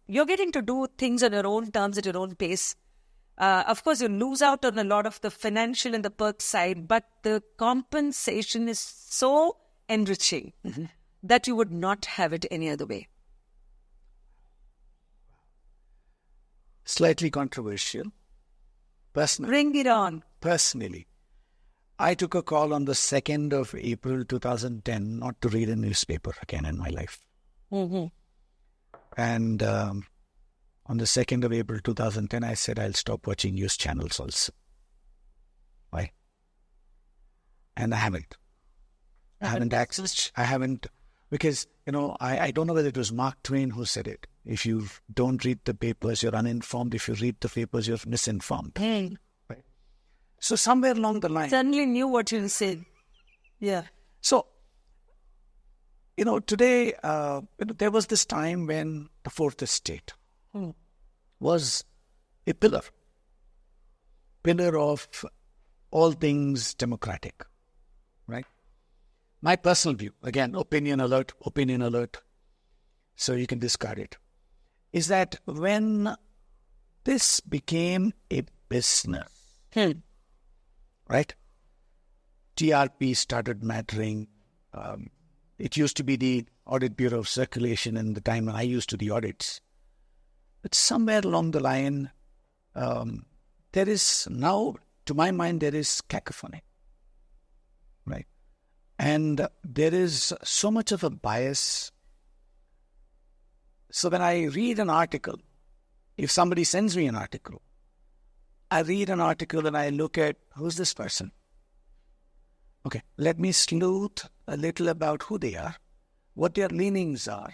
you're getting to do things on your own terms at your own pace. Of course, you lose out on a lot of the financial and the perk side, but the compensation is so enriching that you would not have it any other way. Slightly controversial. Personally. Bring it on. Personally, I took a call on the 2nd of April 2010 not to read a newspaper again in my life. And on the 2nd of April 2010, I said I'll stop watching news channels also. Why? And I haven't. I haven't accessed. I haven't, because, I don't know whether it was Mark Twain who said it. If you don't read the papers, you're uninformed. If you read the papers, you're misinformed. Right? So somewhere along the line... Suddenly knew what you said. Yeah. So, today, there was this time when the fourth estate was a pillar of all things democratic, right? My personal view, again, opinion alert, so you can discard it, is that when this became a business, right? TRP started mattering. It used to be the Audit Bureau of Circulation in the time when I used to do the audits. But somewhere along the line, there is now, to my mind, there is cacophony, right? And there is so much of a bias. So when I read an article, if somebody sends me an article, I read an article and I look at, who's this person? Okay, let me sleuth a little about who they are, what their leanings are.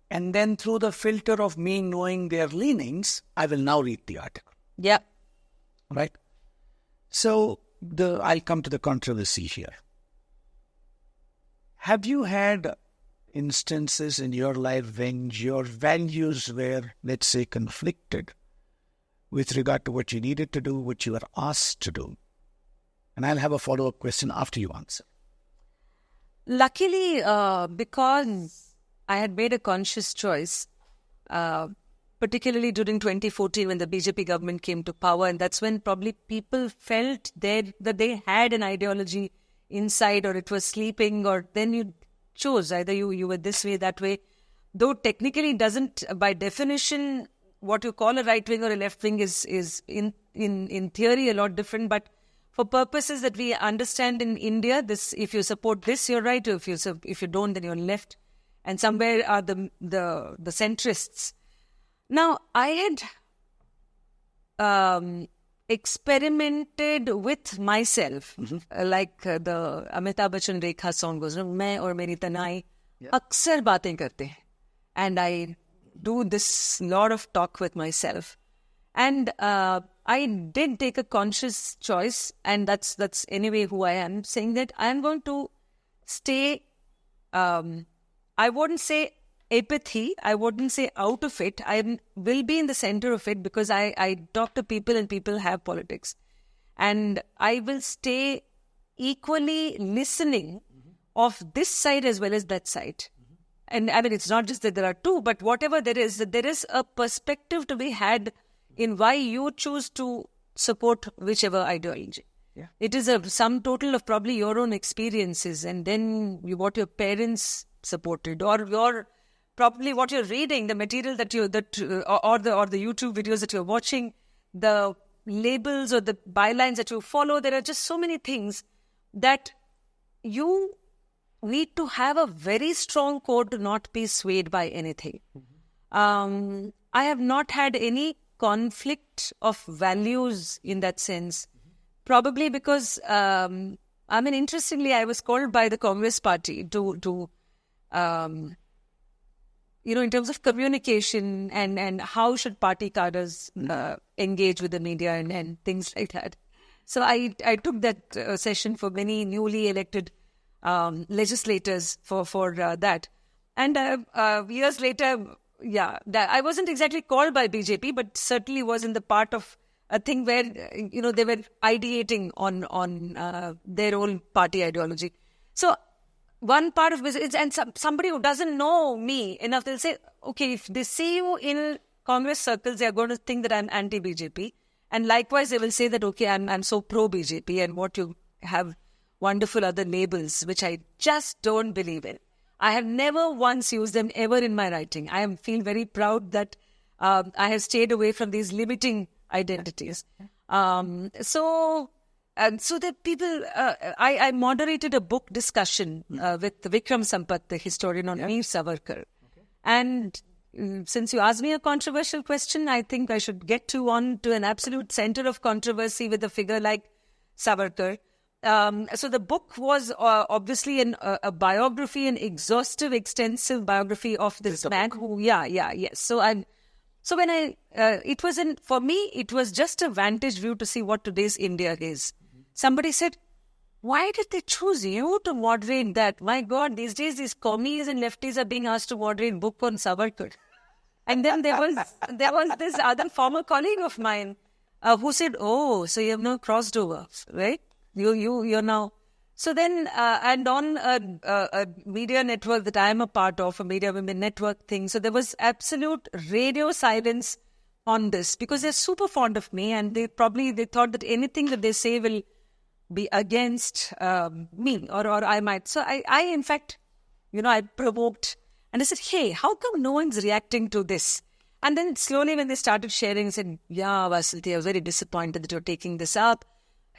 And then through the filter of me knowing their leanings, I will now read the article. Yep. Right? So I'll come to the controversy here. Have you had instances in your life when your values were, let's say, conflicted with regard to what you needed to do, what you were asked to do? And I'll have a follow-up question after you answer. Luckily, because I had made a conscious choice, particularly during 2014 when the BJP government came to power, and that's when probably people felt that they had an ideology inside, or it was sleeping, or then you chose either you were this way, that way. Though technically doesn't, by definition, what you call a right wing or a left wing is in theory a lot different. But for purposes that we understand in India, this, if you support this, you're right. If you don't, then you're left. And somewhere are the centrists. Now, I had experimented with myself, like the Amitabh Bachchan Rekha song goes, "Main aur meri tanai aksar baatein karte hain," and I do this lot of talk with myself, and I did take a conscious choice, and that's anyway who I am, saying that I am going to stay. I wouldn't say apathy. I wouldn't say out of it. I will be in the center of it because I talk to people and people have politics. And I will stay equally listening of this side as well as that side. And I mean, it's not just that there are two, but whatever there is a perspective to be had in why you choose to support whichever ideology. Yeah. It is a sum total of probably your own experiences, and then what your parents supported, or probably what you're reading, the material or the YouTube videos that you're watching, the labels or the bylines that you follow. There are just so many things that you need to have a very strong core to not be swayed by anything. I have not had any conflict of values in that sense. Probably because, interestingly, I was called by the Congress party to in terms of communication and how should party cadres engage with the media and things like that. So I took that session for many newly elected legislators for that. And years later, I wasn't exactly called by BJP, but certainly was in the part of a thing where, they were ideating on their own party ideology. So one part of business, and somebody who doesn't know me enough, they'll say, okay, if they see you in Congress circles, they're going to think that I'm anti-BJP. And likewise, they will say that, okay, I'm so pro-BJP, and what you have wonderful other labels, which I just don't believe in. I have never once used them ever in my writing. I feel very proud that I have stayed away from these limiting identities. So the people, I moderated a book discussion with Vikram Sampath, the historian, on Veer Savarkar. Okay. And since you asked me a controversial question, I think I should get on to an absolute center of controversy with a figure like Savarkar. So the book was obviously a biography, an exhaustive, extensive biography of this man who, yes. So when for me, it was just a vantage view to see what today's India is. Somebody said, why did they choose you to moderate that? My God, these days these commies and lefties are being asked to moderate book on Savarkar. And then there was this other former colleague of mine who said, oh, so you have now crossed over, right? You're now. So then, and on a media network that I am a part of, a Media Women Network thing, so there was absolute radio silence on this because they're super fond of me, and they thought that anything that they say will be against me or I might. So I in fact, I provoked, and I said, hey, how come no one's reacting to this? And then slowly when they started sharing, I said, yeah, Vasulti, I was very disappointed that you're taking this up.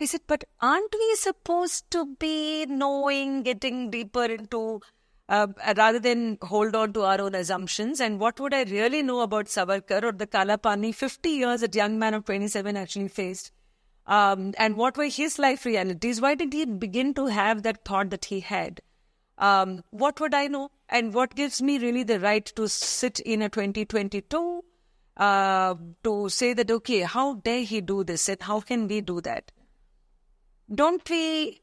I said, but aren't we supposed to be knowing, getting deeper into, rather than hold on to our own assumptions? And what would I really know about Savarkar or the Kalapani 50 years that young man of 27 actually faced? And what were his life realities? Why did he begin to have that thought that he had? What would I know? And what gives me really the right to sit in a 2022 to say that, okay, how dare he do this and how can we do that? Aren't we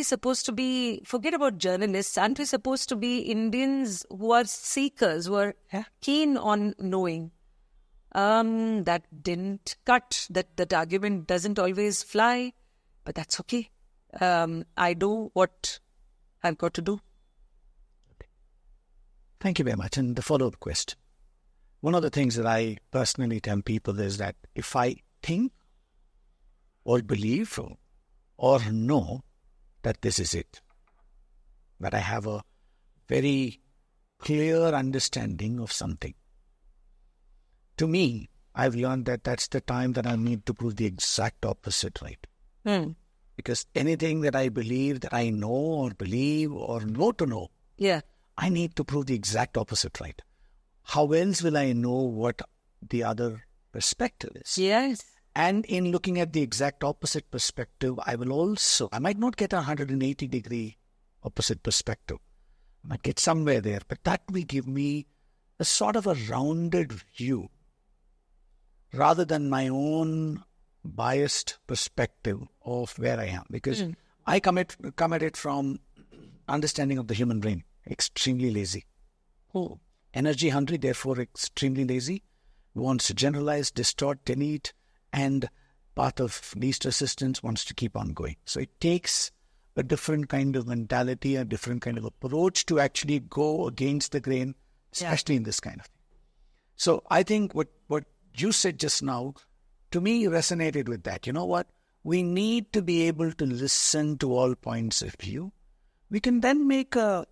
supposed to be, forget about journalists, aren't we supposed to be Indians who are seekers, who are keen on knowing? That didn't cut, that argument doesn't always fly, but that's okay. I do what I've got to do. Thank you very much. And the follow-up question. One of the things that I personally tell people is that if I think or believe or know that this is it. That I have a very clear understanding of something. To me, I've learned that that's the time that I need to prove the exact opposite, right? Because anything that I believe that I know or believe or know to know, I need to prove the exact opposite, right? How else will I know what the other perspective is? Yes. And in looking at the exact opposite perspective, I might not get a 180-degree opposite perspective. I might get somewhere there, but that will give me a sort of a rounded view rather than my own biased perspective of where I am. Because I come at it from understanding of the human brain. Extremely lazy. Energy hungry, therefore extremely lazy. Wants to generalize, distort, delete, and path of least resistance, wants to keep on going. So it takes a different kind of mentality, a different kind of approach to actually go against the grain, especially in this kind of thing. So I think what you said just now, to me, resonated with that. You know what? We need to be able to listen to all points of view. We can then make a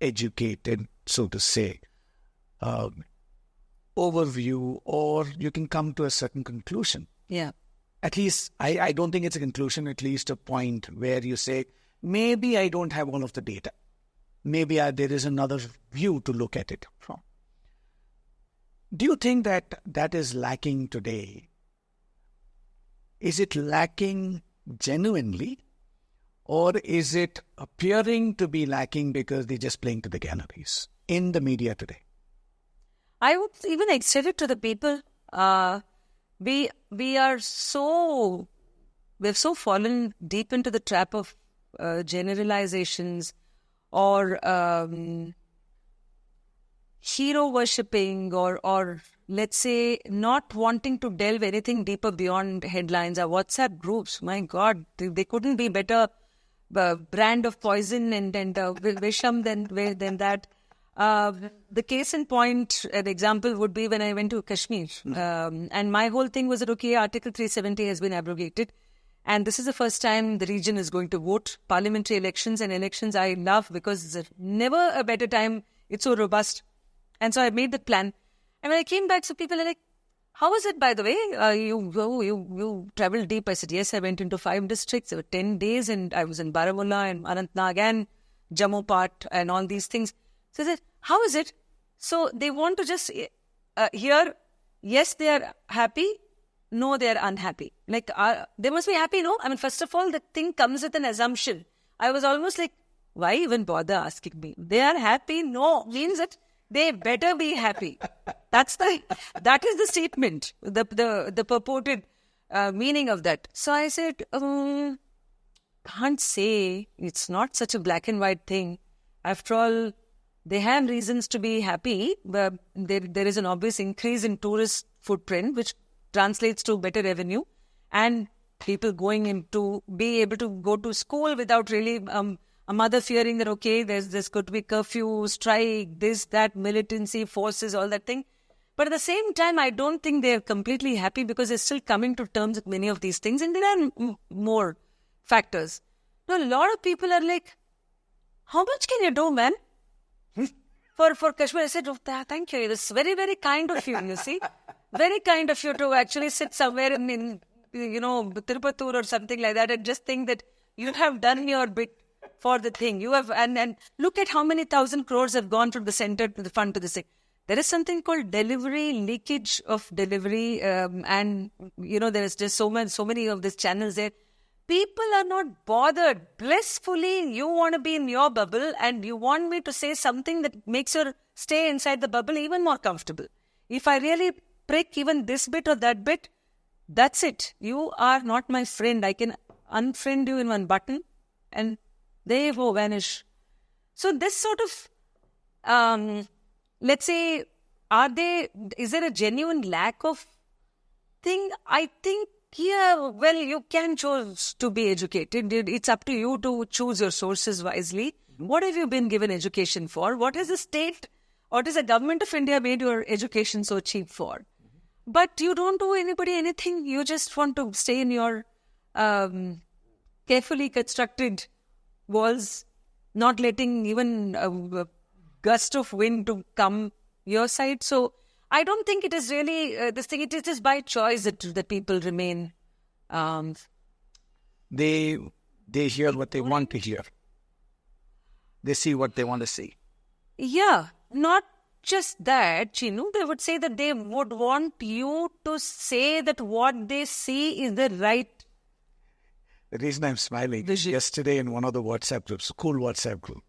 educated, so to say, overview, or you can come to a certain conclusion. Yeah. At least, I don't think it's a conclusion, at least a point where you say, maybe I don't have all of the data. Maybe there is another view to look at it from. Do you think that is lacking today? Is it lacking genuinely? Or is it appearing to be lacking because they're just playing to the galleries in the media today? I would even extend it to the people. We've so fallen deep into the trap of generalizations or hero worshipping, or let's say not wanting to delve anything deeper beyond headlines. Our WhatsApp groups, my God, they couldn't be better brand of poison and visham than that. The case in point, an example would be when I went to Kashmir. And my whole thing was that, okay, Article 370 has been abrogated. And this is the first time the region is going to vote. Parliamentary elections and elections I love because there's never a better time. It's so robust. And so I made that plan. And when I came back, so people are like, how was it, by the way? You traveled deep. I said, yes, I went into 5 districts. There were 10 days and I was in Baramulla and Anantnag and Jammu part and all these things. So I said, how is it? So they want to just hear, yes, they are happy. No, they are unhappy. Like, they must be happy, no? I mean, first of all, the thing comes with an assumption. I was almost like, why even bother asking me? They are happy? No, means that they better be happy. That is the statement, the purported meaning of that. So I said, can't say. It's not such a black and white thing. After all, they have reasons to be happy. But there is an obvious increase in tourist footprint, which translates to better revenue, and people going into be able to go to school without really a mother fearing that, okay, there's going to be curfew, strike, this, that, militancy, forces, all that thing. But at the same time, I don't think they're completely happy because they're still coming to terms with many of these things. And there are more factors. Now, a lot of people are like, how much can you do, man? For Kashmir, I said, oh, thank you. It's very, very kind of you, you see. Very kind of you to actually sit somewhere in Tirupatur or something like that and just think that you have done your bit for the thing. You have, and look at how many 1,000 crores have gone from the center to the fund to the thing. There is something called delivery, leakage of delivery, and there is just so many of these channels there. People are not bothered. Blissfully, you want to be in your bubble and you want me to say something that makes your stay inside the bubble even more comfortable. If I really prick even this bit or that bit, that's it. You are not my friend. I can unfriend you in one button and there you go, vanish. So this sort of, let's say, is there a genuine lack of thing? I think, yeah, well, you can choose to be educated. It's up to you to choose your sources wisely. What have you been given education for? What has the state, what has the government of India made your education so cheap for? But you don't do anybody anything. You just want to stay in your carefully constructed walls, not letting even a gust of wind to come your side. So I don't think it is really this thing. It is just by choice that people remain. They hear what they want to hear. They see what they want to see. Yeah, not just that, Chinu. They would say that they would want you to say that what they see is the right. The reason I'm smiling, Vision. yesterday in one of the WhatsApp groups, school WhatsApp group,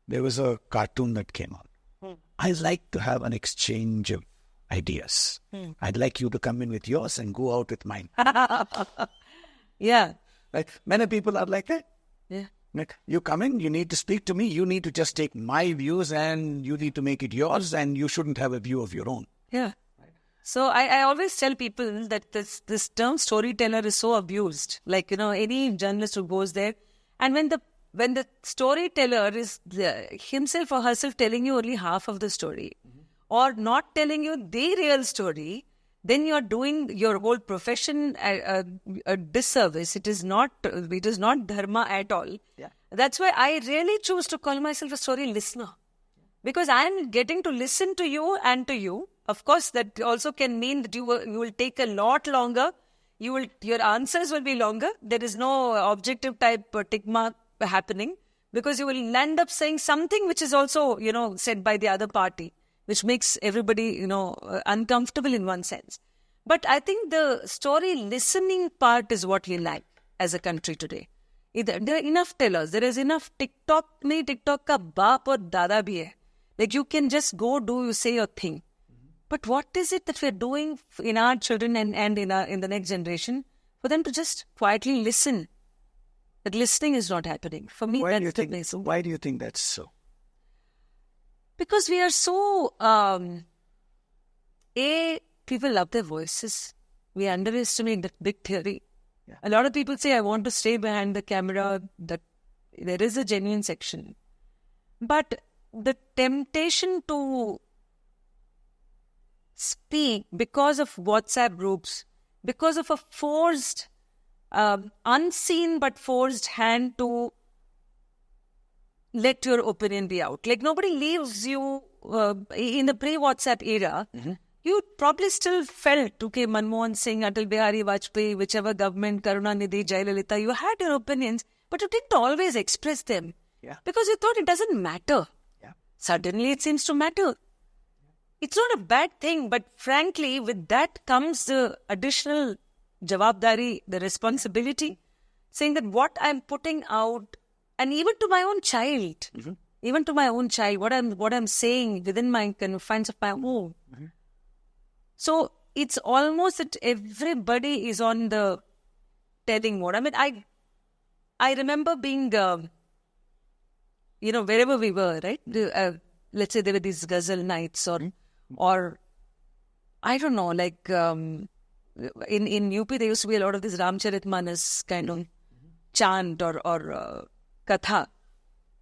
there was a cartoon that came on. I like to have an exchange of ideas. I'd like you to come in with yours and go out with mine. Yeah. Right? Many people are like that. Yeah. Like, you come in, you need to speak to me, you need to just take my views and you need to make it yours, and you shouldn't have a view of your own. Yeah. So I always tell people that this term storyteller is so abused. Like, any journalist who goes there, and when the storyteller is himself or herself telling you only half of the story, or not telling you the real story, then you're doing your whole profession a disservice. It is not dharma at all. Yeah. That's why I really choose to call myself a story listener. Because I'm getting to listen to you and to you. Of course, that also can mean that you will take a lot longer. Your answers will be longer. There is no objective type tick mark happening, because you will end up saying something which is also, said by the other party, which makes everybody, uncomfortable in one sense. But I think the story listening part is what we lack as a country today. There are enough tellers. There is enough TikTok. Nahi, TikTok ka baap aur dada bhi hai. Like, you can just you say your thing. But what is it that we're doing in our children and in the next generation for them to just quietly listen? That listening is not happening. For me, that's the place. Why do you think that's so? Because we are so... people love their voices. We underestimate that big theory. Yeah. A lot of people say, I want to stay behind the camera. That there is a genuine section. But the temptation to speak because of WhatsApp groups, because of a forced, unseen but forced hand to let your opinion be out. Like, nobody leaves you in the pre-WhatsApp era. You probably still felt, okay, Manmohan Singh, Atal Bihari Vajpayee, whichever government, Karunanidhi, Jayalalitha, you had your opinions, but you didn't always express them. Yeah. Because you thought it doesn't matter. Yeah. Suddenly it seems to matter. It's not a bad thing, but frankly, with that comes the additional jawabdari, the responsibility, saying that what I'm putting out, and even to my own child, what I'm saying within my confines of my home. So it's almost that everybody is on the telling mode. I mean, I remember being, wherever we were, right? Let's say there were these ghazal nights or I don't know, like in UP there used to be a lot of this Ramcharitmanas kind of chant or katha.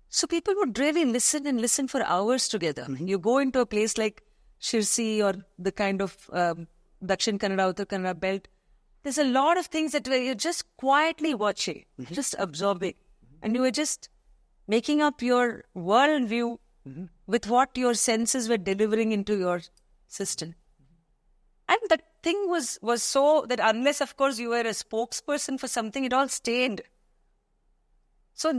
So people would really listen for hours together. You go into a place like Shirsi or the kind of Dakshin Kannada, Uttar Kannada belt, there's a lot of things that you're just quietly watching, just absorbing. And you were just making up your worldview with what your senses were delivering into your system. And that thing was so that unless, of course, you were a spokesperson for something, it all stayed. So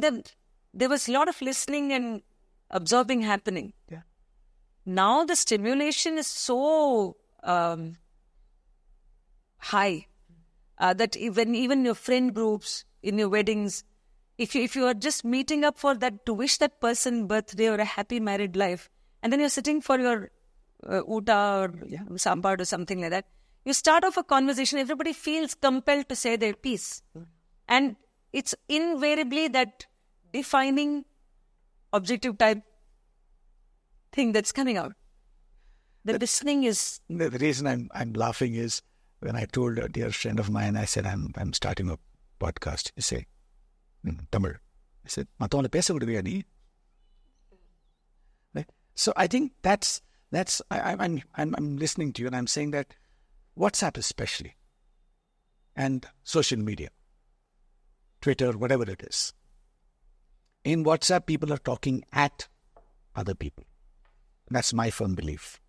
there was a lot of listening and absorbing happening. Yeah. Now the stimulation is so high that even your friend groups, in your weddings, if you are just meeting up for that, to wish that person birthday or a happy married life, and then you're sitting for your uta or sambad or something like that, you start off a conversation, everybody feels compelled to say their piece. And it's invariably that defining objective type thing that's coming out. The listening is... The reason I'm laughing is when I told a dear friend of mine, I said, I'm starting a podcast. He said, Tamil. I said, Matavale pesa kuduvia nee? Right? So I think that's I'm listening to you and I'm saying that WhatsApp especially and social media Twitter, whatever it is. In WhatsApp, people are talking at other people. That's my firm belief.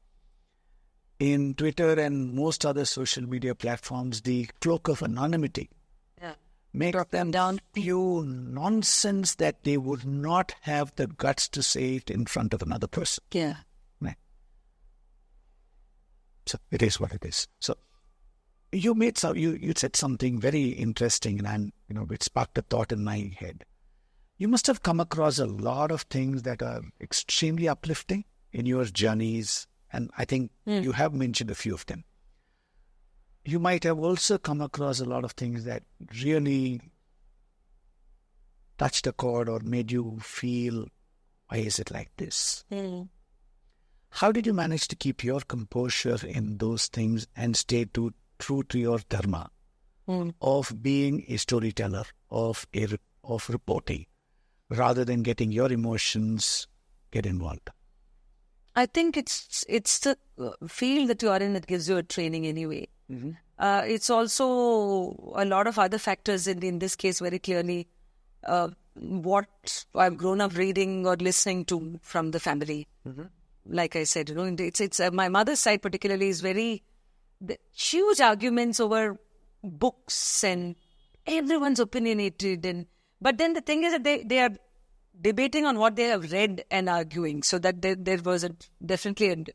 In Twitter and most other social media platforms, the cloak of anonymity makes them down spew nonsense that they would not have the guts to say it in front of another person. Yeah. Right. So it is what it is. So you said something very interesting, and it sparked a thought in my head. You must have come across a lot of things that are extremely uplifting in your journeys, and I think you have mentioned a few of them. You might have also come across a lot of things that really touched a chord or made you feel, why is it like this? How did you manage to keep your composure in those things and stay true to your dharma of being a storyteller, of reporting, rather than getting your emotions get involved? I think it's the field that you are in that gives you a training anyway. It's also a lot of other factors in this case very clearly what I've grown up reading or listening to from the family. Like I said, it's my mother's side particularly is very huge arguments over books and everyone's opinionated, but then the thing is that they are debating on what they have read and arguing, so that there was definitely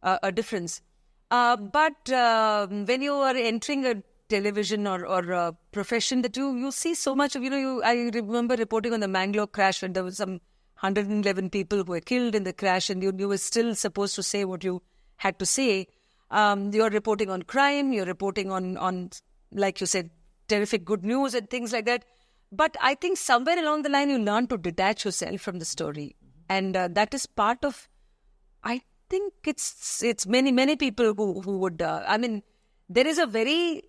a difference. But when you are entering a television or a profession that you see so much of, I remember reporting on the Mangalore crash when there was some 111 people who were killed in the crash, and you were still supposed to say what you had to say. You're reporting on crime, you're reporting on, like you said, terrific good news and things like that. But I think somewhere along the line, you learn to detach yourself from the story. And that is part of, I think it's many people who would, there is a very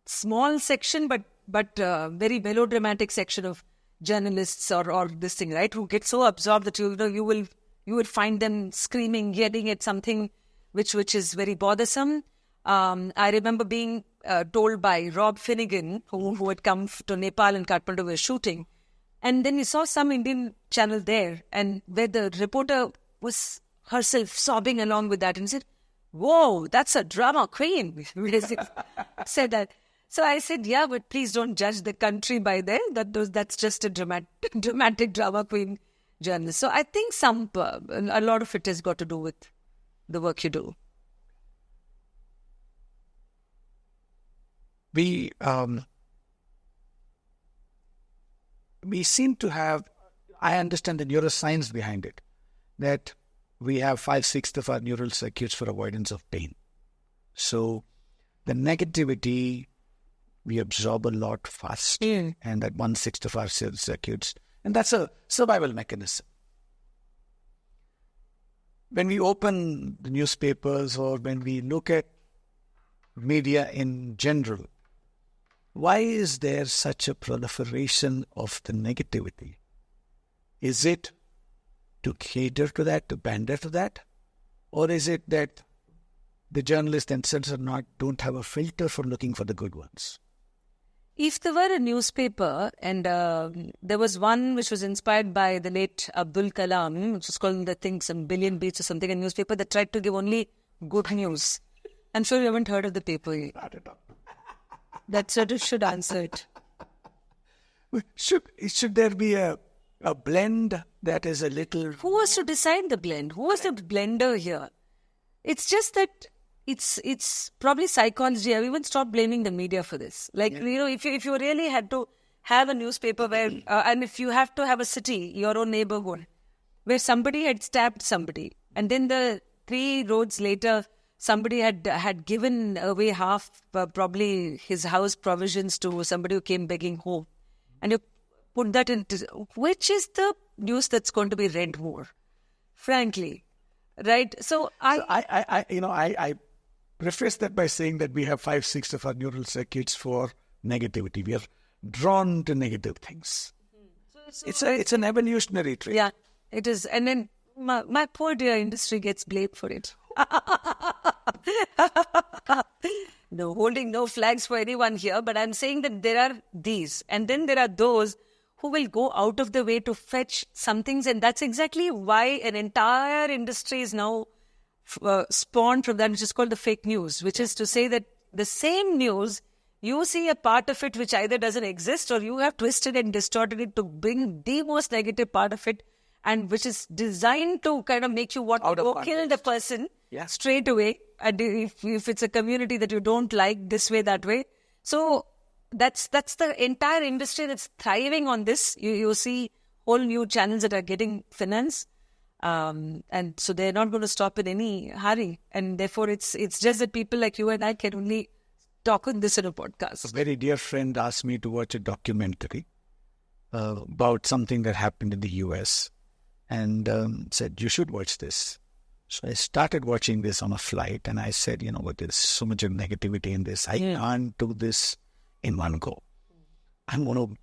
small section, but very melodramatic section of journalists or this thing, right, who get so absorbed that you will find them screaming, yelling at something which is very bothersome. I remember being told by Rob Finnegan, who had come to Nepal and Kathmandu was shooting, and then we saw some Indian channel there, and where the reporter was herself sobbing along with that and said, "Whoa, that's a drama queen." Said that. So I said, yeah, but please don't judge the country by there. That's just a dramatic drama queen journalist. So I think a lot of it has got to do with the work you do. We seem to have, I understand the neuroscience behind it, that we have 5/6 of our neural circuits for avoidance of pain. So the negativity we absorb a lot fast, and that 1/6 of our circuits, and that's a survival mechanism. When we open the newspapers or when we look at media in general, why is there such a proliferation of the negativity? Is it to cater to that, to pander to that? Or is it that the journalists themselves don't have a filter for looking for the good ones? If there were a newspaper, and there was one which was inspired by the late Abdul Kalam, which was called, I think, some Billion Beats or something, a newspaper that tried to give only good news. I'm sure you haven't heard of the paper yet. Not at all. That sort of should answer it. Should there be a blend that is a little... Who was to decide the blend? Who was the blender here? It's just that it's probably psychology. I've even stopped blaming the media for this. Like, if you really had to have a newspaper where, and if you have to have a city, your own neighborhood, where somebody had stabbed somebody, and then the 3 roads later, somebody had given away half, probably his house provisions to somebody who came begging home, and you put that into, which is the news that's going to be read more, frankly, right? So I preface that by saying that we have 5/6 of our neural circuits for negativity. We are drawn to negative things. It's an evolutionary trait. Yeah, it is. And then my poor dear industry gets blamed for it. no holding no flags for anyone here, but I'm saying that there are these, and then there are those who will go out of the way to fetch some things, and that's exactly why an entire industry is now spawned from that, which is called the fake news, which is to say that the same news, you see a part of it which either doesn't exist, or you have twisted and distorted it to bring the most negative part of it, and which is designed to kind of make you want to go kill the person straight away. And if it's a community that you don't like, this way, that way. So that's the entire industry that's thriving on this. You see whole new channels that are getting finance. And so they're not going to stop in any hurry. And therefore, it's just that people like you and I can only talk on this in a podcast. A very dear friend asked me to watch a documentary about something that happened in the US and said, you should watch this. So I started watching this on a flight and I said, you know what, there's so much of negativity in this. I can't do this in one go. I'm going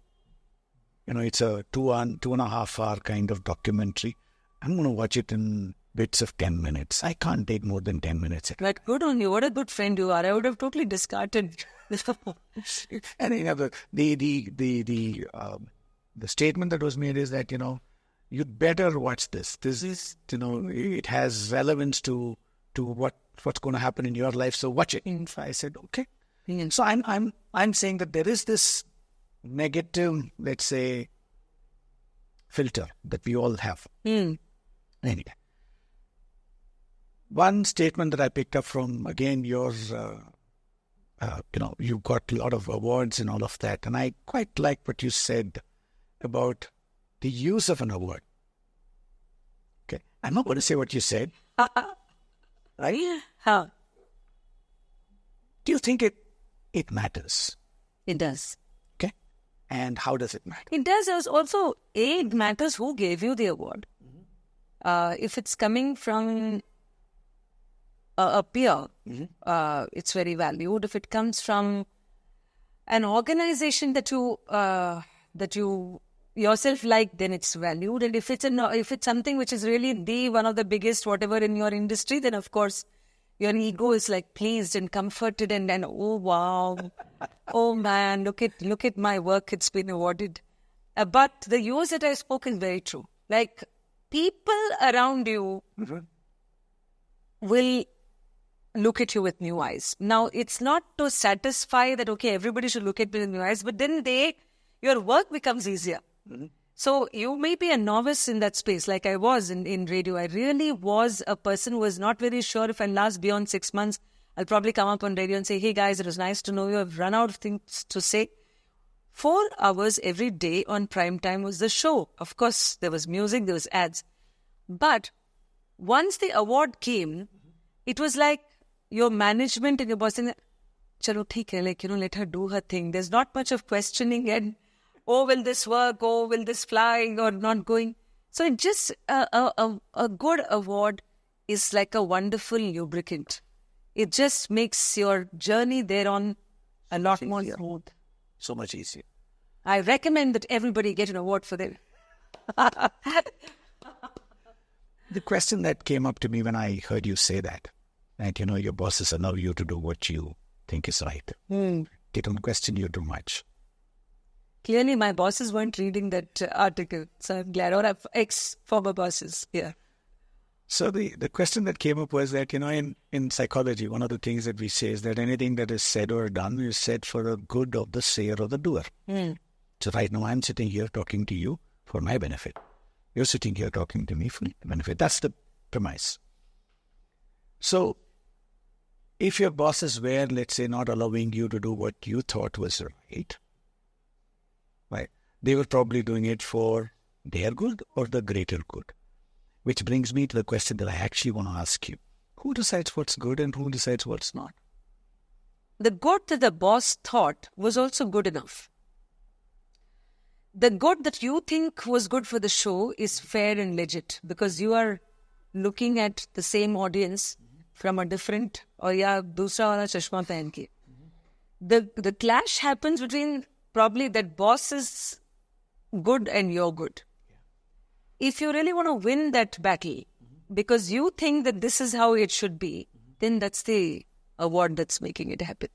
to, it's a 2.5 hour kind of documentary. I'm going to watch it in bits of 10 minutes. I can't take more than 10 minutes. But good on you. What a good friend you are. I would have totally discarded. And the statement that was made is that, you'd better watch this. This is, it has relevance to what's going to happen in your life. So watch it. And I said, okay. So I'm saying that there is this negative, let's say, filter that we all have. Anyway, one statement that I picked up from, again, yours, you got a lot of awards and all of that. And I quite like what you said about the use of an award. Okay. I'm not going to say what you said. Right? How? Do you think it matters? It does. Okay. And how does it matter? It does. Also, it matters who gave you the award. If it's coming from a peer, it's very valued. If it comes from an organization that you yourself like, then it's valued. And if it's something which is really one of the biggest whatever in your industry, then of course your ego is like pleased and comforted and oh wow, oh man, look at my work, it's been awarded. But the use that I spoke is very true. Like, people around you will look at you with new eyes. Now, it's not to satisfy that, okay, everybody should look at me with new eyes, but then your work becomes easier. So you may be a novice in that space, like I was in radio. I really was a person who was not very sure if I'll last beyond 6 months. I'll probably come up on radio and say, hey guys, it was nice to know you. I've run out of things to say. 4 hours every day on prime time was the show. Of course, there was music, there was ads. But once the award came, it was like your management and your boss saying, chalo, theek hai, let her do her thing. There's not much of questioning and, oh, will this work? Oh, will this fly or not going? So it just, a good award is like a wonderful lubricant. It just makes your journey thereon a lot more smooth. So much easier. I recommend that everybody get an award for them. The question that came up to me when I heard you say that your bosses allow you to do what you think is right. They don't question you too much. Clearly, my bosses weren't reading that article, so I'm glad. Or I have ex-former bosses. Yeah. So the question that came up was that, in psychology, one of the things that we say is that anything that is said or done is said for the good of the sayer or the doer. So right now I'm sitting here talking to you for my benefit. You're sitting here talking to me for your benefit. That's the premise. So if your bosses were, let's say, not allowing you to do what you thought was right, they were probably doing it for their good or the greater good. Which brings me to the question that I actually want to ask you. Who decides what's good and who decides what's not? The good that the boss thought was also good enough. The good that you think was good for the show is fair and legit because you are looking at the same audience from a different or dusra wala chashma pehen ke. The clash happens between probably that boss is good and you're good. If you really want to win that battle because you think that this is how it should be, then that's the award that's making it happen.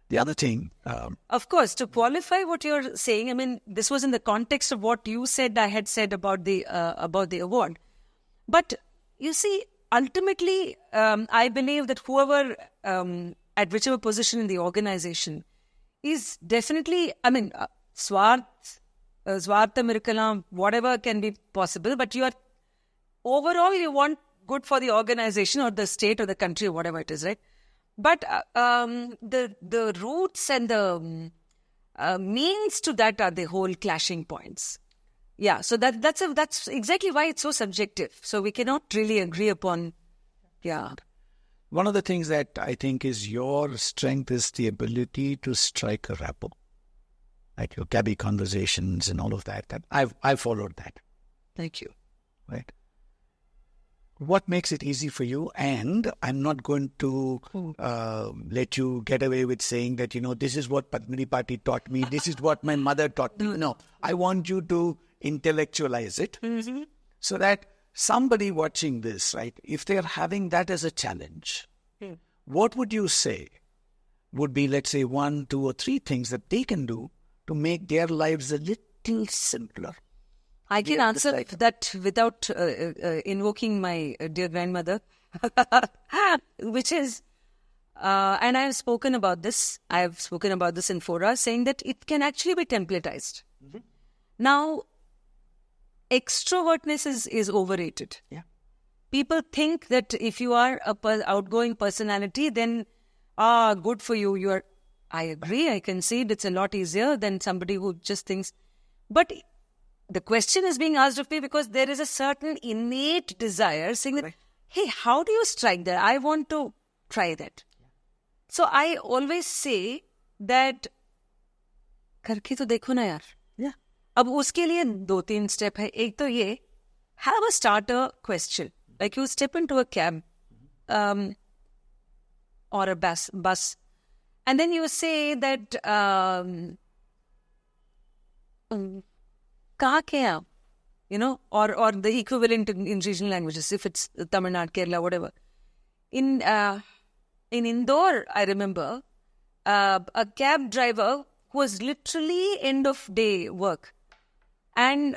The other thing, Of course, to qualify what you're saying, I mean, this was in the context of what you said, I had said about the award. But you see, ultimately, I believe that whoever, at whichever position in the organization, is definitely, I mean, Swartha Mirakalam, whatever can be possible, but overall, you want good for the organization or the state or the country or whatever it is, right? But the roots and the means to that are the whole clashing points. Yeah, so that's exactly why it's so subjective. So we cannot really agree upon, yeah. one of the things that I think is your strength is the ability to strike a rapport. Like your cabbie conversations and all of that. I've followed that. Thank you. Right? What makes it easy for you? And I'm not going to let you get away with saying that, this is what Padmini Pati taught me. This is what my mother taught me. No, I want you to intellectualize it so that somebody watching this, right, if they're having that as a challenge, what would you say would be, let's say, 1, 2, or 3 things that they can do to make their lives a little simpler? I can answer that without invoking my dear grandmother, which is, and I have spoken about this. I have spoken about this in fora, saying that it can actually be templatized. Now, extrovertness is overrated. Yeah. People think that if you are a outgoing personality, then good for you. I agree. I concede it's a lot easier than somebody who just thinks, but the question is being asked of me because there is a certain innate desire saying that, hey, how do you strike that? I want to try that. So I always say that, करके तो देखो ना यार. Yeah. अब उसके लिए 2-3 step है. एक तो ये, have a starter question. Like you step into a cab or a bus, and then you say that, kaha ke aap? Or the equivalent in regional languages, if it's Tamil Nadu, Kerala, whatever. In Indore, I remember a cab driver who was literally end of day work, and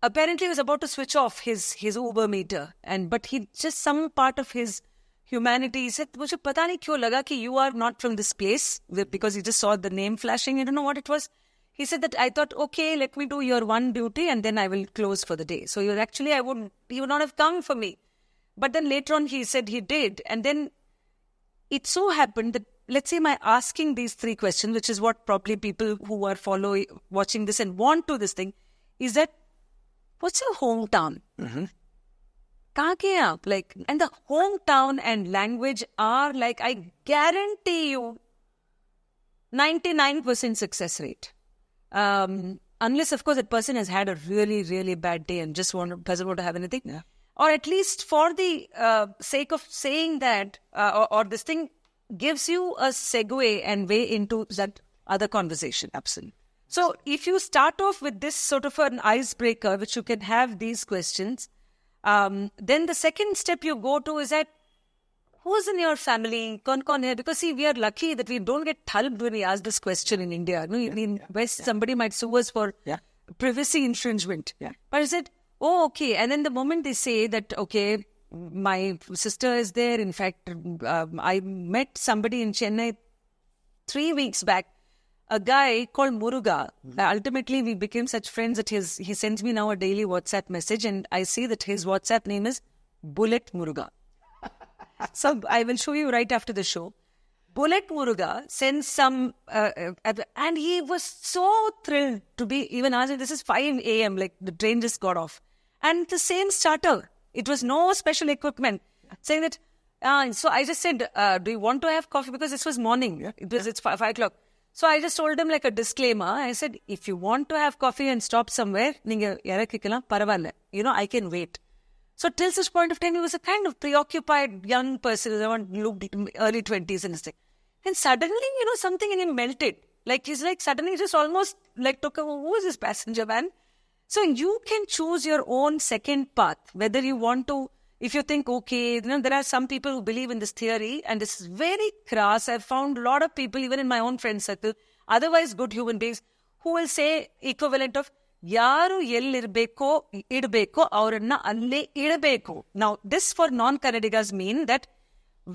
apparently was about to switch off his Uber meter, but he just some part of his humanity, he said, "Mujhe pata nahi kyun laga ki you are not from this place," because he just saw the name flashing. I don't know what it was. He said that I thought, okay, let me do your one duty and then I will close for the day. So he would not have come for me. But then later on he said he did. And then it so happened that, let's say my asking these 3 questions, which is what probably people who are watching this and want to this thing, is that, what's your hometown? Kahan ke aap? Like, and the hometown and language are like, I guarantee you, 99% success rate. Unless, of course, that person has had a really, really bad day and just doesn't want to have anything. Yeah. Or at least for the sake of saying that, or this thing gives you a segue and way into that other conversation. Absolutely. So if you start off with this sort of an icebreaker, which you can have these questions, then the second step you go to is that, who's in your family? Kaun hai? Because see, we are lucky that we don't get thalbed when we ask this question in India. No, in West, somebody might sue us for privacy infringement. Yeah. But I said, oh, okay. And then the moment they say that, okay, my sister is there. In fact, I met somebody in Chennai 3 weeks back, a guy called Muruga. Ultimately, we became such friends that he sends me now a daily WhatsApp message, and I see that his WhatsApp name is Bullet Muruga. So I will show you right after the show. Bullet Muruga sends some, and he was so thrilled to be even asked. This is 5 a.m. Like the train just got off, and the same starter. It was no special equipment. Saying that, so I just said, "Do you want to have coffee?" Because this was morning. It's 5 o'clock. So I just told him like a disclaimer. I said, "If you want to have coffee and stop somewhere, I can wait." So till such point of time, he was a kind of preoccupied young person, looked early 20s and thing. And suddenly, something in him melted. Like he's like suddenly just almost like took a, who is this passenger man? So you can choose your own second path, whether you want to if you think, okay, there are some people who believe in this theory, and this is very crass. I've found a lot of people, even in my own friend circle, otherwise good human beings, who will say equivalent of, ಯಾರು ಎಲ್ಲಿರ್ಬೇಕೋ ಇಡಬೇಕೋ ಅವರನ್ನ ಅಲ್ಲೇ ಇಡಬೇಕು. Now, this for non-Kannadigas mean that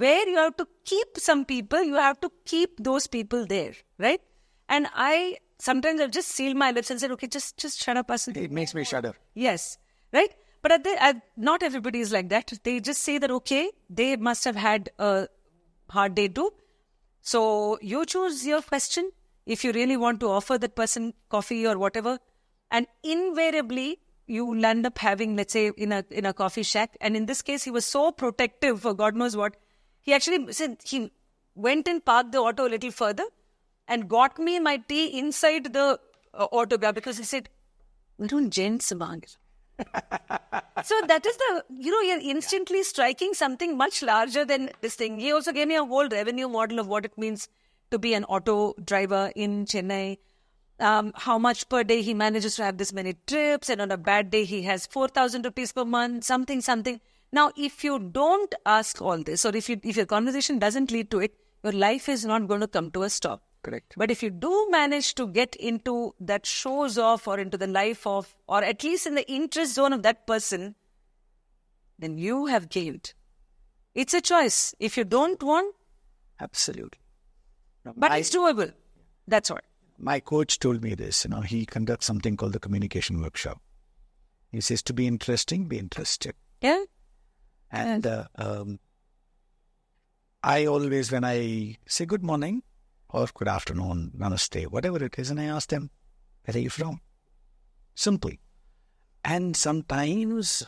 where you have to keep some people, you have to keep those people there, right? And sometimes I've just sealed my lips and said, okay, just shut up. It makes me shudder. Yes, right? But not everybody is like that. They just say that, okay, they must have had a hard day too. So you choose your question if you really want to offer that person coffee or whatever. And invariably, you will end up having, let's say, in a coffee shack. And in this case, he was so protective for God knows what. He actually said he went and parked the auto a little further and got me my tea inside the auto because he said, we don't gents among it. So that is you're instantly striking something much larger than this thing. He also gave me a whole revenue model of what it means to be an auto driver in Chennai. How much per day he manages to have this many trips, and on a bad day he has 4,000 rupees per month, something. Now, if you don't ask all this, or if your conversation doesn't lead to it, your life is not going to come to a stop. Correct. But if you do manage to get into that shows off, or into the life of, or at least in the interest zone of that person, then you have gained. It's a choice. If you don't want, absolutely. No, but it's doable. That's all. My coach told me this. He conducts something called the communication workshop. He says, to be interesting, be interested. Yeah. And I always, when I say good morning or good afternoon, namaste, whatever it is, and I ask them, where are you from? Simply. And sometimes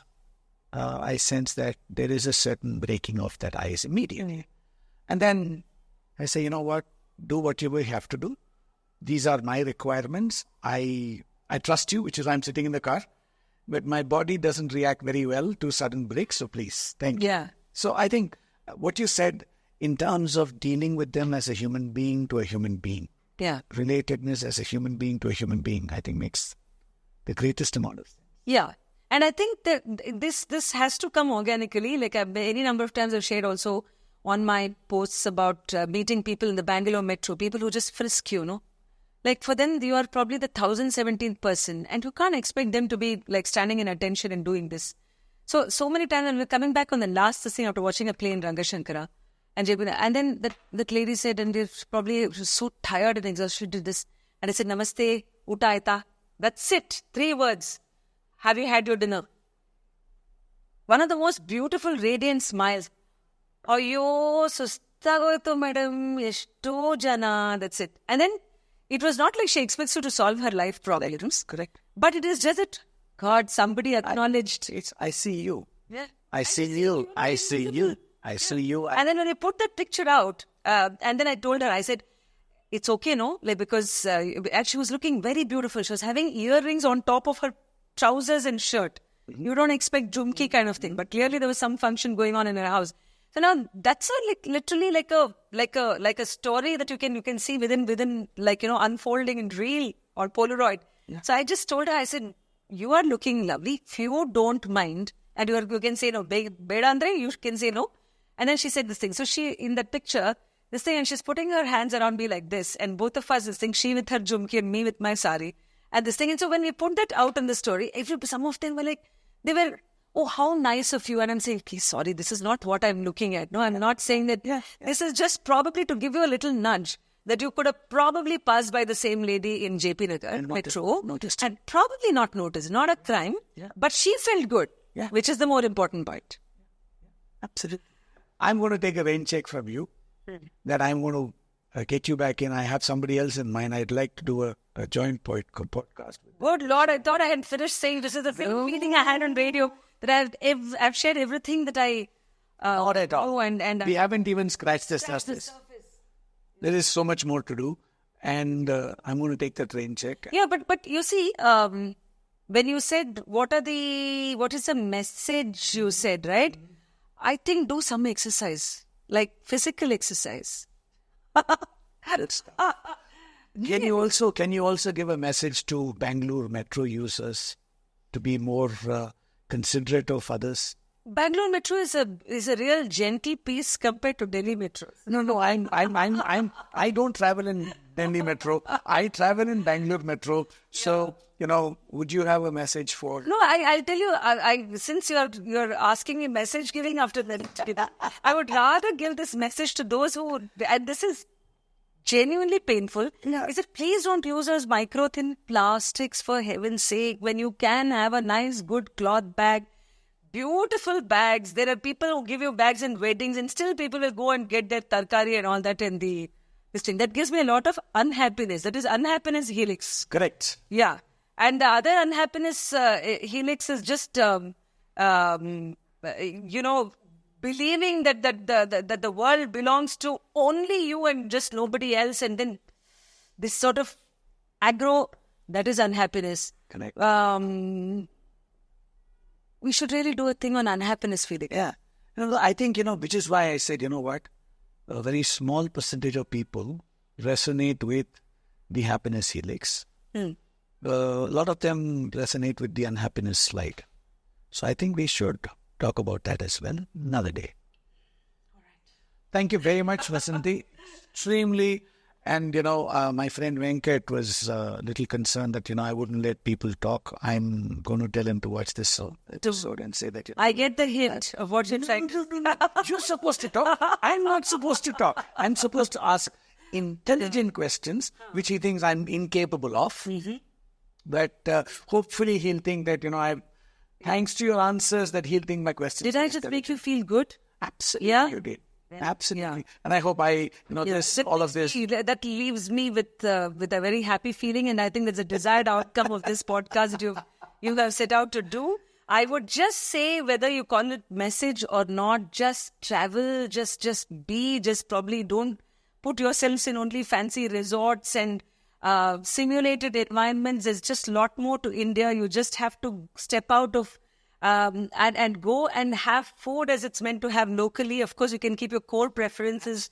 I sense that there is a certain breaking of that ice immediately. And then I say, you know what? Do whatever you have to do. These are my requirements. I trust you, which is why I'm sitting in the car. But my body doesn't react very well to sudden breaks, so please, thank you. Yeah. So I think what you said in terms of dealing with them as a human being to a human being, Yeah. relatedness as a human being to a human being, I think makes the greatest amount of sense. Yeah. And I think that this has to come organically. Like any number of times I've shared also on my posts about meeting people in the Bangalore metro, people who just frisk you, Like for them, you are probably the 1017th person, and you can't expect them to be like standing in attention and doing this. So many times when we're coming back on the last scene after watching a play in Rangashankara, and then that lady said, and they're probably so tired and exhausted, she did this. And I said, Namaste, uta aita. That's it. 3 words. Have you had your dinner? One of the most beautiful, radiant smiles. Ayyo, sustagoytu madam, eshto jana. That's it. And then it was not like she expects you to solve her life problems. Correct. But it is just that, God, somebody acknowledged. I see you. Yeah. I see you. I see you. I see you. And then when I put that picture out, and then I told her, I said, it's okay, no? Like, because and she was looking very beautiful. She was having earrings on top of her trousers and shirt. Mm-hmm. You don't expect jumki kind of thing. But clearly there was some function going on in her house. So now that's literally like a story that you can see within unfolding in reel or Polaroid. Yeah. So I just told her, I said, you are looking lovely. If you don't mind, and you can say no, beda andre, you can say no. And then she said this thing. So she, in that picture, this thing, and she's putting her hands around me like this, and both of us this thing, she with her jumki and me with my sari, and this thing. And so when we put that out in the story, some of them were like, they were, oh, how nice of you. And I'm saying, please, sorry, this is not what I'm looking at. No, I'm not saying that. Yeah. This is just probably to give you a little nudge that you could have probably passed by the same lady in JP Nagar Metro. Noticed. And probably not noticed. Not a crime. Yeah. But she felt good, which is the more important part. Absolutely. I'm going to take a rain check from you that I'm going to get you back in. I have somebody else in mind. I'd like to do a joint podcast. Good Lord, I thought I had finished saying this is the same feeling I had on radio. That I've shared everything that I not at all. And we haven't even scratched the surface. There is so much more to do, and I'm going to take the train check. Yeah, but you see, when you said what is the message you said, right? I think do some exercise, like physical exercise. Can you also give a message to Bangalore Metro users to be more considerate of others? Bangalore Metro is a real gentle piece compared to Delhi Metro. No. I don't travel in Delhi Metro. I travel in Bangalore Metro. So, would you have a message for? No, I'll tell you. Since you're asking me message giving after that, I would rather give this message to those who, and this is genuinely painful. Yeah. Is it please don't use those micro thin plastics for heaven's sake when you can have a nice good cloth bag. Beautiful bags. There are people who give you bags in weddings and still people will go and get their tarkari and all that in this thing. That gives me a lot of unhappiness. That is unhappiness helix. Correct. Yeah. And the other unhappiness helix is just, believing that the world belongs to only you and just nobody else. And then this sort of aggro, that is unhappiness. Correct. We should really do a thing on unhappiness, Felix. Yeah. I think, which is why I said, what? A very small percentage of people resonate with the happiness helix. A lot of them resonate with the unhappiness slide. So I think we should talk about that as well another day. All right. Thank you very much, Vasanthi. Extremely. And, my friend Venkat was a little concerned that, I wouldn't let people talk. I'm going to tell him to watch this episode and say that. I get the hint of what you're trying to do. You're supposed to talk. I'm not supposed to talk. I'm supposed to ask intelligent questions, which he thinks I'm incapable of. Mm-hmm. But hopefully he'll think that, thanks to your answers, that he'll think my questions. Did I just make you feel good? Absolutely, Yeah? you did. Absolutely. Yeah. And I hope all of this. That leaves me with a very happy feeling, and I think that's a desired outcome of this podcast that you have set out to do. I would just say, whether you call it message or not, just travel, just be, just probably don't put yourselves in only fancy resorts and simulated environments. There's just a lot more to India. You just have to step out of and go and have food as it's meant to have locally. Of course, you can keep your core preferences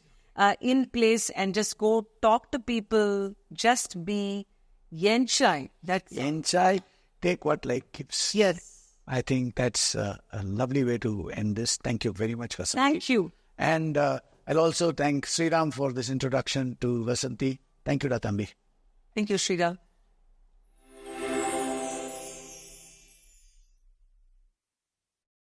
in place and just go talk to people. Just be yenchai. That's Yenchai, take what life gives. Yes. I think that's a lovely way to end this. Thank you very much, Vasanthi. Thank you. And I'll also thank Sriram for this introduction to Vasanthi. Thank you, Datambi. Thank you, Sriram.